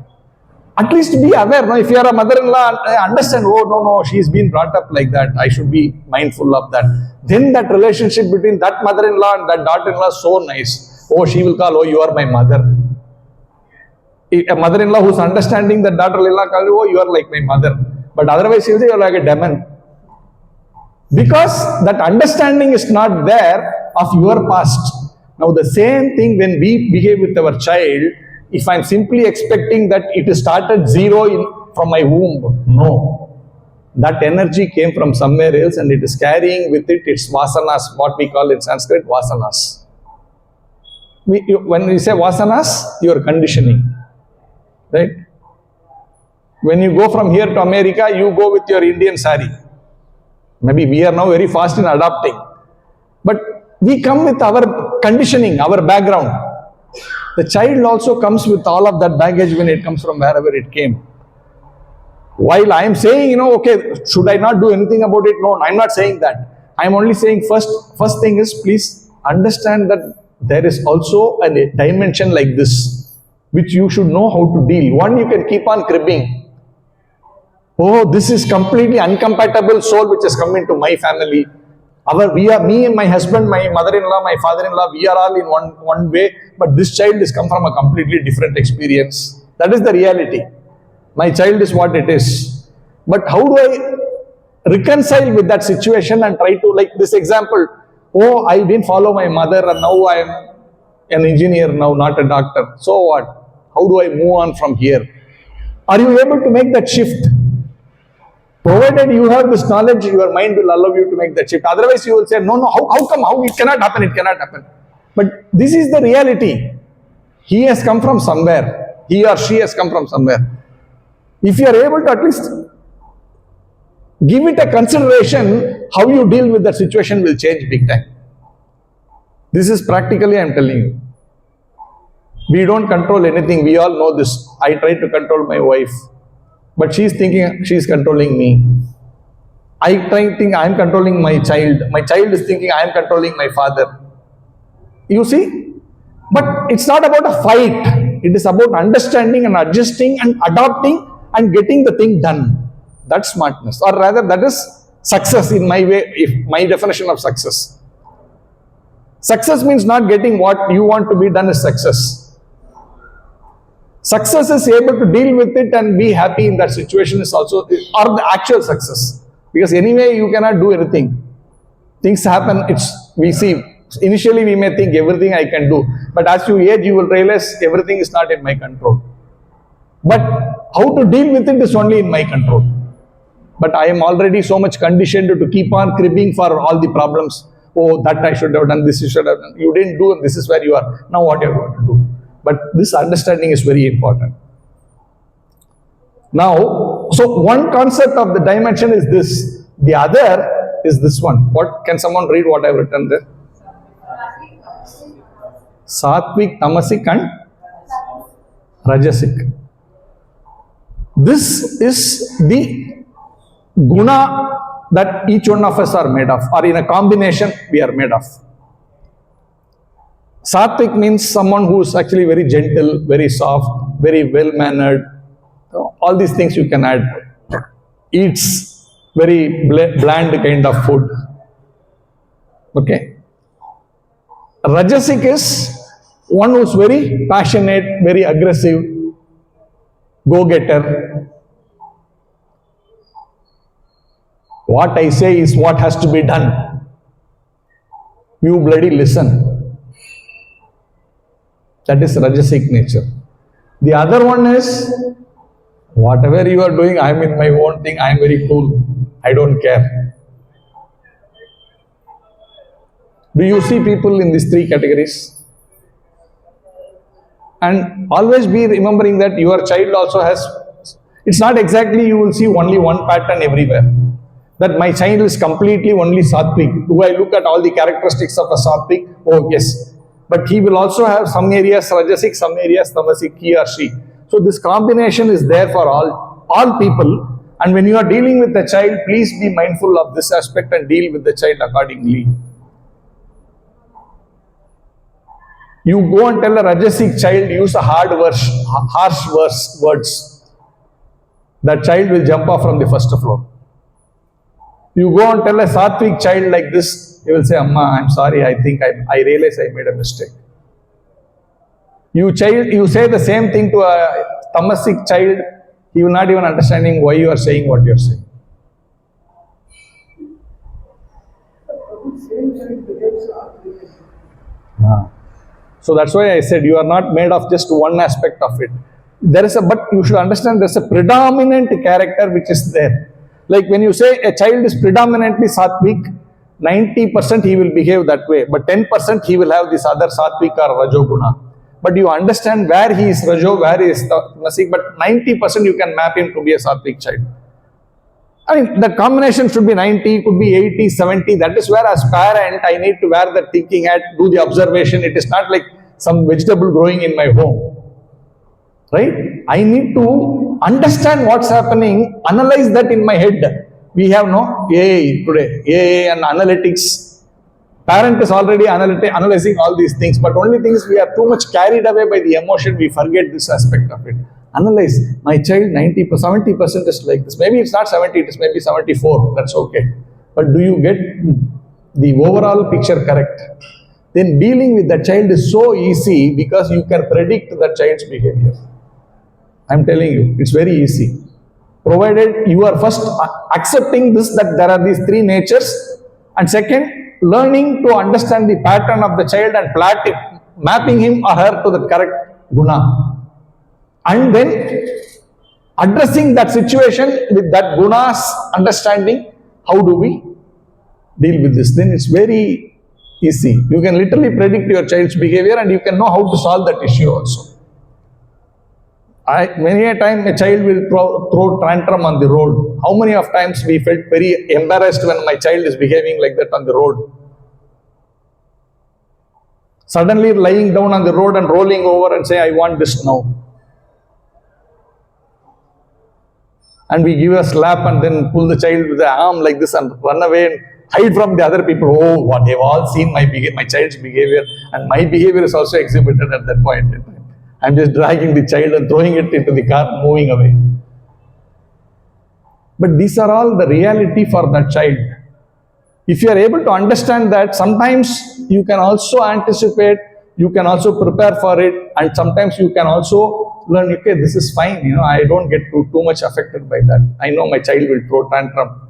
At least be aware. Now, if you are a mother-in-law, understand, oh, no, she's been brought up like that. I should be mindful of that. Then that relationship between that mother-in-law and that daughter-in-law is so nice. Oh, she will call, oh, you are my mother. A mother-in-law who's understanding that daughter-in-law calls, oh, you are like my mother. But otherwise, she will say, you are like a demon. Because that understanding is not there of your past. Now, the same thing when we behave with our child, if I'm simply expecting that it started zero from my womb, no. That energy came from somewhere else and it is carrying with it its vasanas, what we call in Sanskrit, vasanas. When we say vasanas, you are conditioning. Right? When you go from here to America, you go with your Indian sari. Maybe we are now very fast in adapting. But we come with our conditioning, our background. The child also comes with all of that baggage when it comes from wherever it came. While I am saying, okay, should I not do anything about it? No, I am not saying that. I am only saying first thing is please understand that there is also a dimension like this, which you should know how to deal. One, you can keep on cribbing. Oh, this is completely incompatible soul which has come into my family. Me and my husband, my mother-in-law, my father-in-law, we are all in one way, but this child has come from a completely different experience. That is the reality. My child is what it is. But how do I reconcile with that situation and try to, like this example, oh, I didn't follow my mother and now I am an engineer now, not a doctor. So what? How do I move on from here? Are you able to make that shift? Provided you have this knowledge, your mind will allow you to make that shift. Otherwise, you will say, no, how come? How? It cannot happen. But this is the reality. He has come from somewhere. He or she has come from somewhere. If you are able to at least give it a consideration, how you deal with that situation will change big time. This is practically I am telling you. We don't control anything. We all know this. I try to control my wife. But she is thinking she is controlling me. I think I am controlling my child. My child is thinking I am controlling my father. You see? But it's not about a fight. It is about understanding and adjusting and adopting and getting the thing done. That's smartness. Or rather, that is success in my way, if my definition of success. Success means not getting what you want to be done is success. Success is able to deal with it and be happy in that situation is also, or the actual success. Because anyway, you cannot do anything. Things happen, we see, initially we may think everything I can do. But as you age, you will realize everything is not in my control. But how to deal with it is only in my control. But I am already so much conditioned to keep on cribbing for all the problems. Oh, that I should have done, this I should have done. You didn't do, and this is where you are. Now what you are going to do? But this understanding is very important. Now, so one concept of the dimension is this. The other is this one. What can someone read what I have written there? Sattvic, Tamasic and Rajasic. This is the guna that each one of us are made of, or in a combination we are made of. Sattvic means someone who is actually very gentle, very soft, very well-mannered. All these things you can add. Eats very bland kind of food. Okay. Rajasic is one who is very passionate, very aggressive, go-getter. What I say is what has to be done. You bloody listen. That is Rajasic nature. The other one is, whatever you are doing, I am in my own thing, I am very cool. I don't care. Do you see people in these three categories? And always be remembering that your child also has, it's not exactly you will see only one pattern everywhere. That my child is completely only Sattvic. Do I look at all the characteristics of a Sattvic? Oh yes. But he will also have some areas Rajasic, some areas Tamasic, he or she. So this combination is there for all people. And when you are dealing with the child, please be mindful of this aspect and deal with the child accordingly. You go and tell a Rajasic child, use a harsh words. That child will jump off from the first floor. You go and tell a Sattvic child like this, he will say, Amma, I'm sorry, I think I realize I made a mistake. You say the same thing to a Tamasic child, he will not even understanding why you are saying what you are saying. So that's why I said you are not made of just one aspect of it. But you should understand there is a predominant character which is there. Like when you say a child is predominantly Sattvic, 90% he will behave that way, but 10% he will have this other Sattvic or Rajoguna. But you understand where he is Rajo, where he is Tamasic, but 90% you can map him to be a Sattvic child. I mean, the combination should be 90, could be 80, 70. That is where as parent, I need to wear the thinking hat, do the observation. It is not like some vegetable growing in my home. Right? I need to understand what's happening, analyze that in my head. We have no AI today, AI and analytics. Parent is already analyzing all these things, but only thing is we are too much carried away by the emotion, we forget this aspect of it. Analyze, my child 70% is like this. Maybe it's not 70, it is maybe 74, that's okay. But do you get the overall picture correct? Then dealing with the child is so easy because you can predict the child's behavior. I'm telling you, it's very easy. Provided you are first accepting this, that there are these three natures, and second, learning to understand the pattern of the child and mapping him or her to the correct guna. And then addressing that situation with that guna's understanding, how do we deal with this? Then it's very easy. You can literally predict your child's behavior and you can know how to solve that issue also. Many a time a child will throw tantrum on the road. How many of times we felt very embarrassed when my child is behaving like that on the road? Suddenly lying down on the road and rolling over and say, I want this now. And we give a slap and then pull the child with the arm like this and run away and hide from the other people. Oh, what they've all seen my child's behavior, and my behavior is also exhibited at that point in time. I'm just dragging the child and throwing it into the car, moving away. But these are all the reality for that child. If you are able to understand that, sometimes you can also anticipate, you can also prepare for it, and sometimes you can also learn, okay, this is fine, I don't get too much affected by that. I know my child will throw tantrum.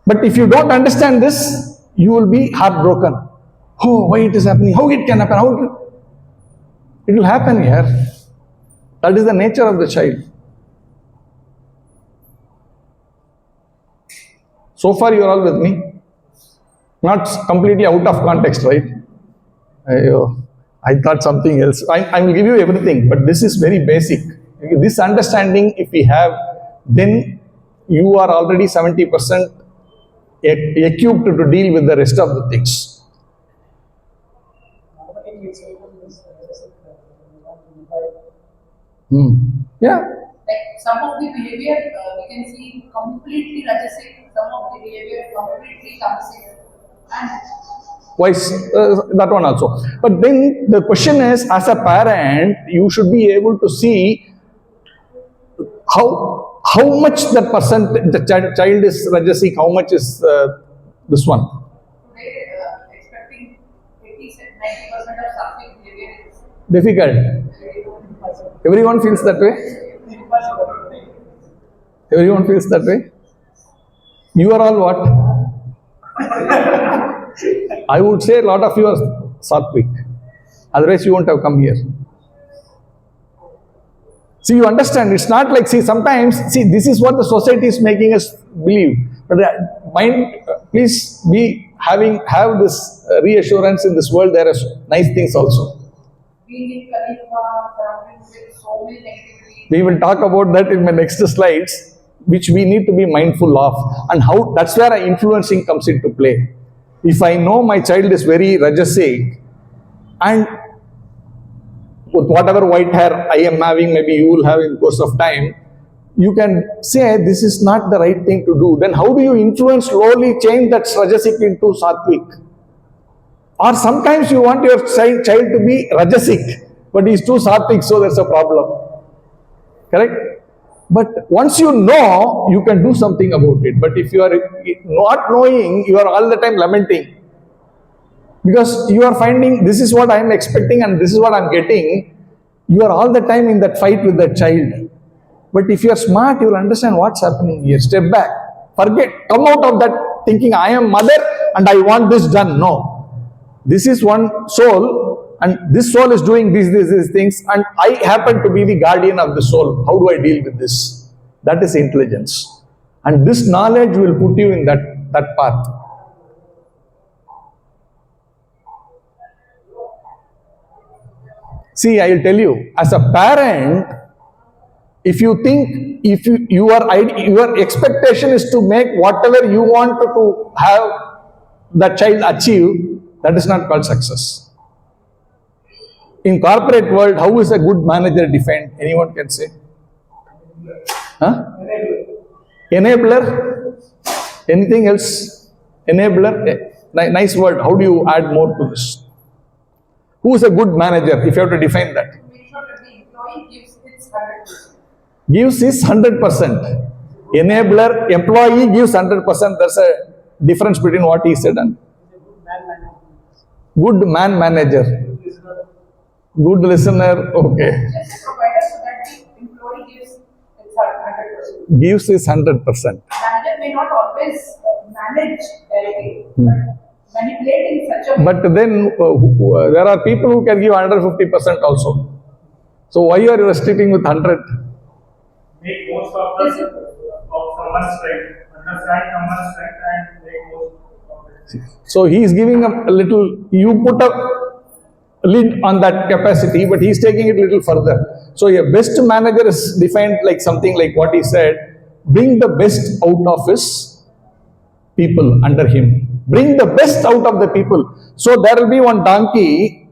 But if you don't understand this, you will be heartbroken. Oh, why it is happening? How it can happen? It will happen here. That is the nature of the child. So far you are all with me. Not completely out of context, right? I thought something else. I will give you everything, but this is very basic. This understanding, if we have, then you are already 70% equipped to deal with the rest of the things. Yeah. Like some of the behavior we can see completely rajasic, some of the behavior completely tamasic, and Wise, that one also. But then the question is, as a parent, you should be able to see how much that the child is rajasic, how much is this one. today expecting 80-90% of sattvic behavior is Difficult. Everyone feels that way. Everyone feels that way. You are all what? I would say a lot of you are sattvic. Otherwise, you won't have come here. See, you understand, it's not like, sometimes, this is what the society is making us believe. But please have this reassurance in this world, there are nice things also. being in Kalima, surrounded with so many negativity. We will talk about that in my next slides, which we need to be mindful of, and how that's where influencing comes into play. If I know my child is very rajasic, and with whatever white hair I am having, maybe you will have in the course of time, you can say this is not the right thing to do. Then how do you influence, slowly change that rajasic into sattvic? Or sometimes you want your child to be rajasic, but he's too sattvic, so there's a problem. Correct? But once you know, you can do something about it. But if you are not knowing, you are all the time lamenting. Because you are finding, this is what I am expecting and this is what I am getting. You are all the time in that fight with that child. But if you are smart, you will understand what's happening here. Step back. Forget. Come out of that thinking, I am mother and I want this done. No. This is one soul and this soul is doing these things, and I happen to be the guardian of the soul. How do I deal with this? That is intelligence. And this knowledge will put you in that path. See, I will tell you, as a parent, if you think, your expectation is to make whatever you want to have that child achieve, that is not called success. In corporate world, how is a good manager defined? Anyone can say? Huh? Enabler? Anything else? Enabler? Nice word. How do you add more to this? Who is a good manager, if you have to define that? Make sure that the employee gives its 100%. Gives his 100%. Enabler, employee gives 100%. There's a difference between what he said and good man manager. Good listener, okay. Just a provider so that the employee gives its 100%. Gives his 100%. Manager may not always manage directly, but manipulate in such a way. But then there are people who can give 150% also. So why are you restricting with 100? Make most of someone's strength, understand someone's strength and make most of it. So he is giving a little, you put a lid on that capacity, but he is taking it a little further. So a best manager is defined like something like what he said, bring the best out of his people under him. Bring the best out of the people. So there will be one donkey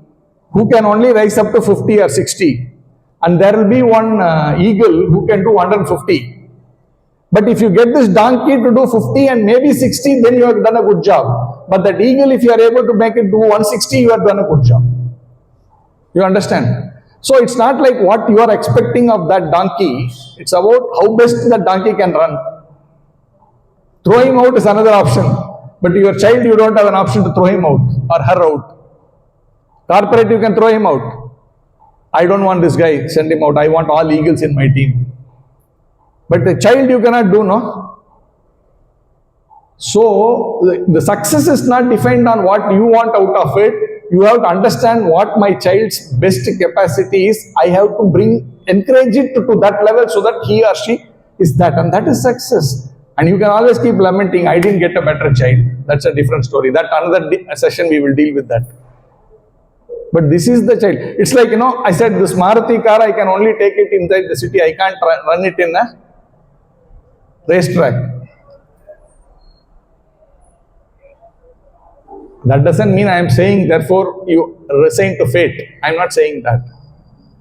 who can only rise up to 50 or 60. And there will be one eagle who can do 150. But if you get this donkey to do 50 and maybe 60, then you have done a good job. But that eagle, if you are able to make it do 160, you have done a good job. You understand? So it's not like what you are expecting of that donkey. It's about how best that donkey can run. Throw him out is another option. But your child, you don't have an option to throw him out or her out. Corporate, you can throw him out. I don't want this guy, send him out. I want all eagles in my team. But the child, you cannot do, no? So, the success is not defined on what you want out of it. You have to understand what my child's best capacity is. I have to encourage it to that level so that he or she is that. And that is success. And you can always keep lamenting, I didn't get a better child. That's a different story. That another session we will deal with that. But this is the child. It's like, I said this Maruti car, I can only take it inside the city. I can't run it in a racetrack. That doesn't mean I am saying, therefore, you resign to fate. I am not saying that.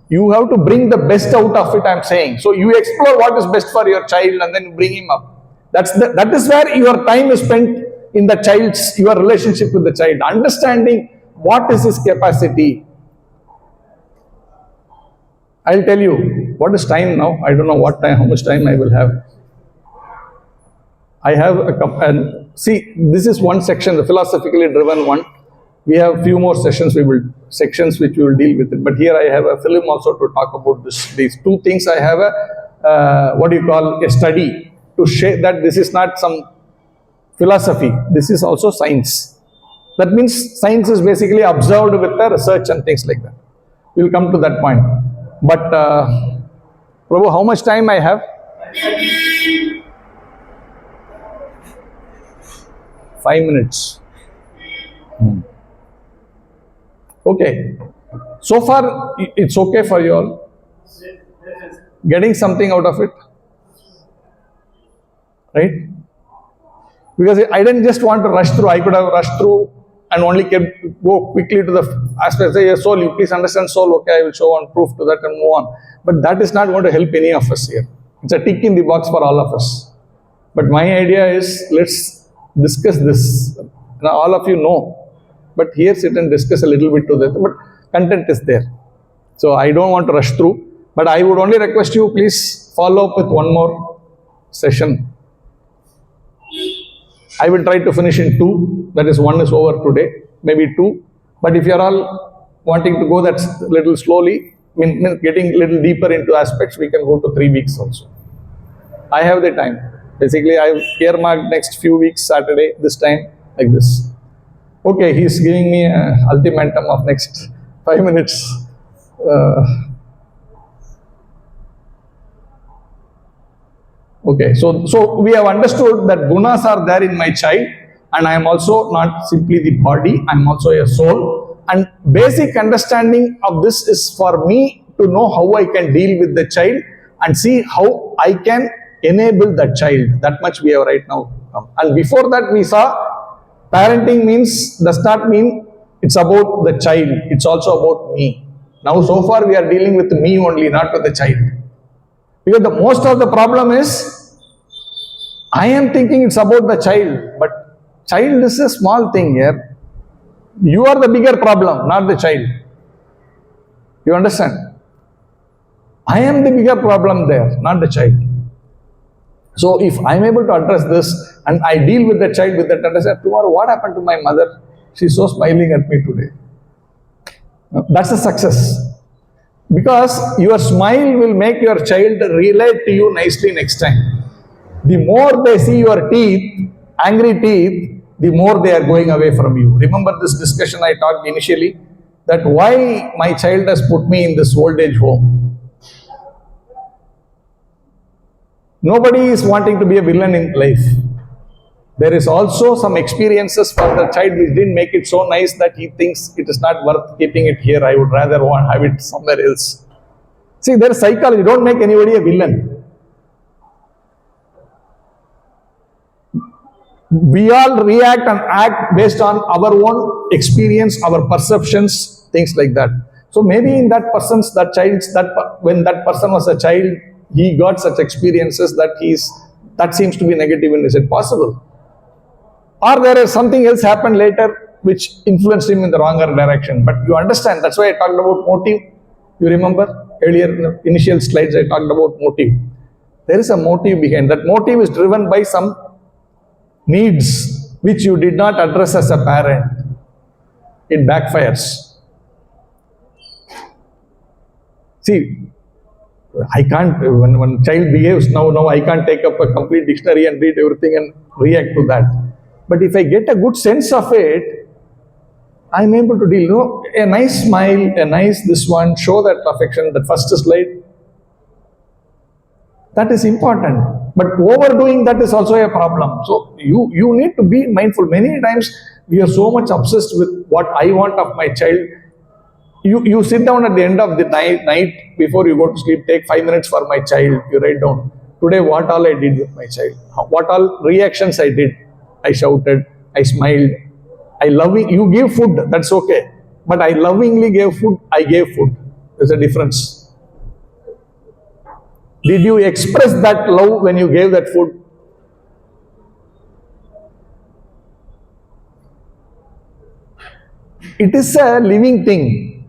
You have to bring the best out of it, I'm saying. So you explore what is best for your child and then bring him up. That is where your time is spent in the child's, your relationship with the child, understanding what is his capacity. I'll tell you, what is time now? I don't know what time, how much time I will have. I have and see, this is one section, the philosophically driven one. We have few more sections which we will deal with it. But here I have a film also to talk about this. These two things I have a study to show that this is not some philosophy. This is also science. That means science is basically observed with the research and things like that. We will come to that point. But Prabhu, how much time I have? 5 minutes. Okay. So far, it's okay for you all? Getting something out of it? Right? Because I didn't just want to rush through. I could have rushed through and only go quickly to the aspect, say, soul, you please understand soul, okay, I will show one proof to that and move on. But that is not going to help any of us here. It's a tick in the box for all of us. But my idea is, let's discuss this. Now, all of you know. But here sit and discuss a little bit to that. But content is there. So I don't want to rush through. But I would only request you, please follow up with one more session. I will try to finish in 2. That is, 1 is over today. Maybe 2. But if you are all wanting to go that little slowly, getting a little deeper into aspects, we can go to 3 weeks also. I have the time. Basically, I have earmarked next few weeks, Saturday, this time, like this. Okay, he's giving me an ultimatum of next 5 minutes. Okay, so we have understood that gunas are there in my child, and I am also not simply the body, I am also a soul. And basic understanding of this is for me to know how I can deal with the child and see how I can enable the child. That much we have right now. And before that we saw parenting does not mean it's about the child, it's also about me. Now so far we are dealing with me only, not with the child. Because the most of the problem is, I am thinking it's about the child, but child is a small thing here. You are the bigger problem, not the child. You understand? I am the bigger problem there, not the child. So if I am able to address this and I deal with the child with that understanding, tomorrow what happened to my mother? She's so smiling at me today. That's a success. Because your smile will make your child relate to you nicely next time. The more they see your teeth, angry teeth, the more they are going away from you. Remember this discussion I talked initially? That why my child has put me in this old age home. Nobody is wanting to be a villain in life. There is also some experiences for the child which didn't make it so nice that he thinks it is not worth keeping it here. I would rather have it somewhere else. See, there is psychology. Don't make anybody a villain. We all react and act based on our own experience, our perceptions, things like that. So maybe in when that person was a child, he got such experiences that seems to be negative. Is it possible? Or there is something else happened later which influenced him in the wronger direction. But you understand, that's why I talked about motive. You remember earlier in the initial slides I talked about motive. There is a motive behind. That motive is driven by some needs which you did not address as a parent. It backfires. See, I can't, when child behaves, now I can't take up a complete dictionary and read everything and react to that. But if I get a good sense of it, I'm able to deal. A nice smile, a nice this one, show that affection, that first slide. That is important. But overdoing that is also a problem. So you need to be mindful. Many times we are so much obsessed with what I want of my child. You sit down at the end of the night before you go to sleep, take 5 minutes for my child. You write down, today what all I did with my child. What all reactions I did. I shouted, I smiled, you give food, that's okay. But I lovingly gave food, I gave food. There's a difference. Did you express that love when you gave that food? It is a living thing.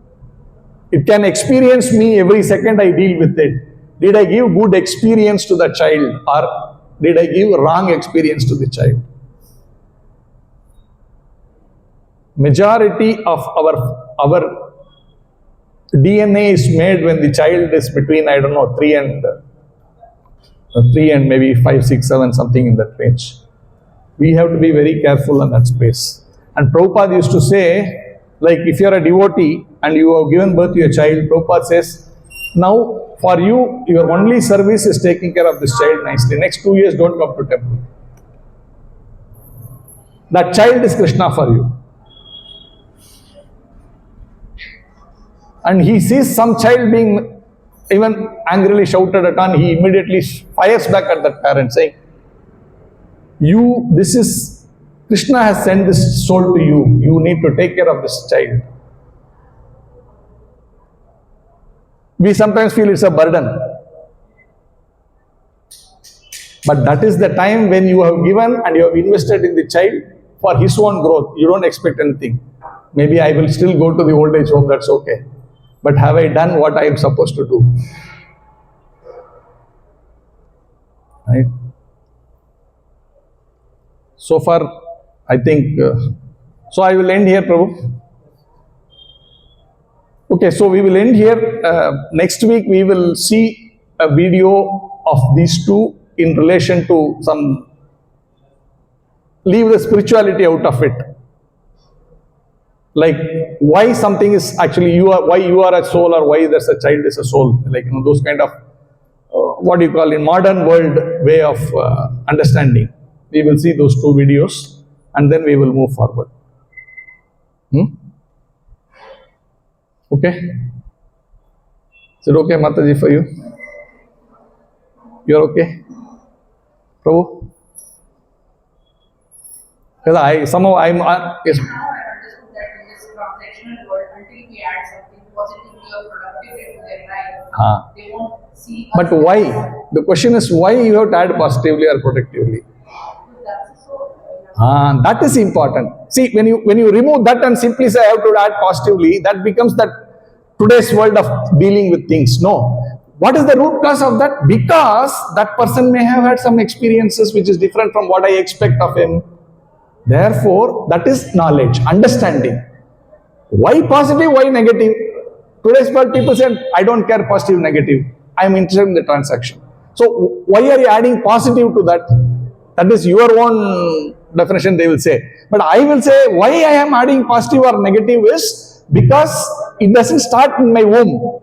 It can experience me every second I deal with it. Did I give good experience to the child, or did I give wrong experience to the child? Majority of our DNA is made when the child is between, I don't know, 3 and maybe 5, 6, 7, something in that range. We have to be very careful in that space. And Prabhupada used to say, like if you are a devotee and you have given birth to a child, Prabhupada says, now for you, your only service is taking care of this child nicely. Next 2 years, don't come to temple. That child is Krishna for you. And he sees some child being even angrily shouted at, and he immediately fires back at that parent saying, Krishna has sent this soul to you. You need to take care of this child. We sometimes feel it's a burden. But that is the time when you have given and you have invested in the child for his own growth. You don't expect anything. Maybe I will still go to the old age home, that's okay. But have I done what I am supposed to do? Right? So far, I think, so I will end here, Prabhu. Okay, so we will end here. Next week, we will see a video of these two in relation to some, leave the spirituality out of it. Like why something is actually why you are a soul, or why there's a child is a soul. Like, those kind of, what do you call in modern world way of understanding. We will see those two videos and then we will move forward. Okay? Is it okay, Mataji, for you? You're okay? Prabhu? Because I'm yes. Transactional world, until we add something positively or productively to their life, they won't see. But why? The question is why you have to add positively or productively. That is important. See, when you remove that and simply say I have to add positively, that becomes that today's world of dealing with things. No. What is the root cause of that? Because that person may have had some experiences which is different from what I expect of him. Therefore, that is knowledge, understanding. Why positive, why negative? Today's world people say, I don't care positive, negative. I am interested in the transaction. So, why are you adding positive to that? That is your own definition, they will say. But I will say, why I am adding positive or negative is because it doesn't start in my womb.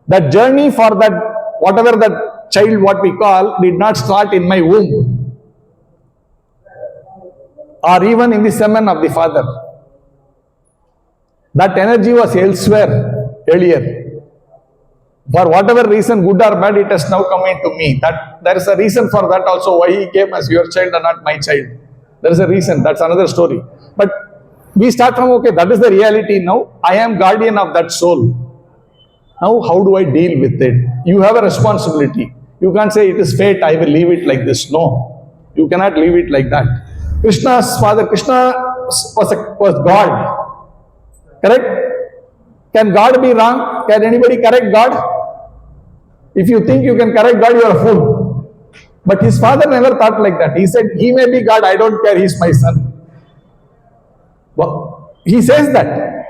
That journey for that, whatever that child, what we call, did not start in my womb. Or even in the semen of the father. That energy was elsewhere earlier. For whatever reason, good or bad, it has now come into me. That there is a reason for that also, why he came as your child and not my child. There is a reason, that's another story. But we start from, okay, that is the reality now. I am guardian of that soul. Now, how do I deal with it? You have a responsibility. You can't say it is fate, I will leave it like this. No, you cannot leave it like that. Krishna's father, Krishna was God. Correct? Can God be wrong? Can anybody correct God? If you think you can correct God, you are a fool. But his father never thought like that. He said, he may be God, I don't care, he's my son. Well, he says that.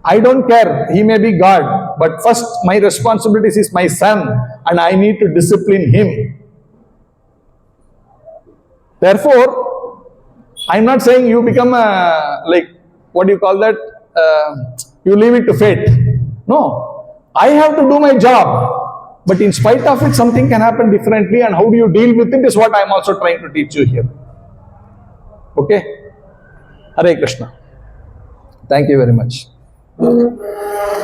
I don't care, he may be God, but first my responsibility is my son and I need to discipline him. Therefore, I'm not saying you become what do you call that? You leave it to fate. No, I have to do my job. But in spite of it, something can happen differently, and how do you deal with it is what I am also trying to teach you here. Okay? Hare Krishna. Thank you very much.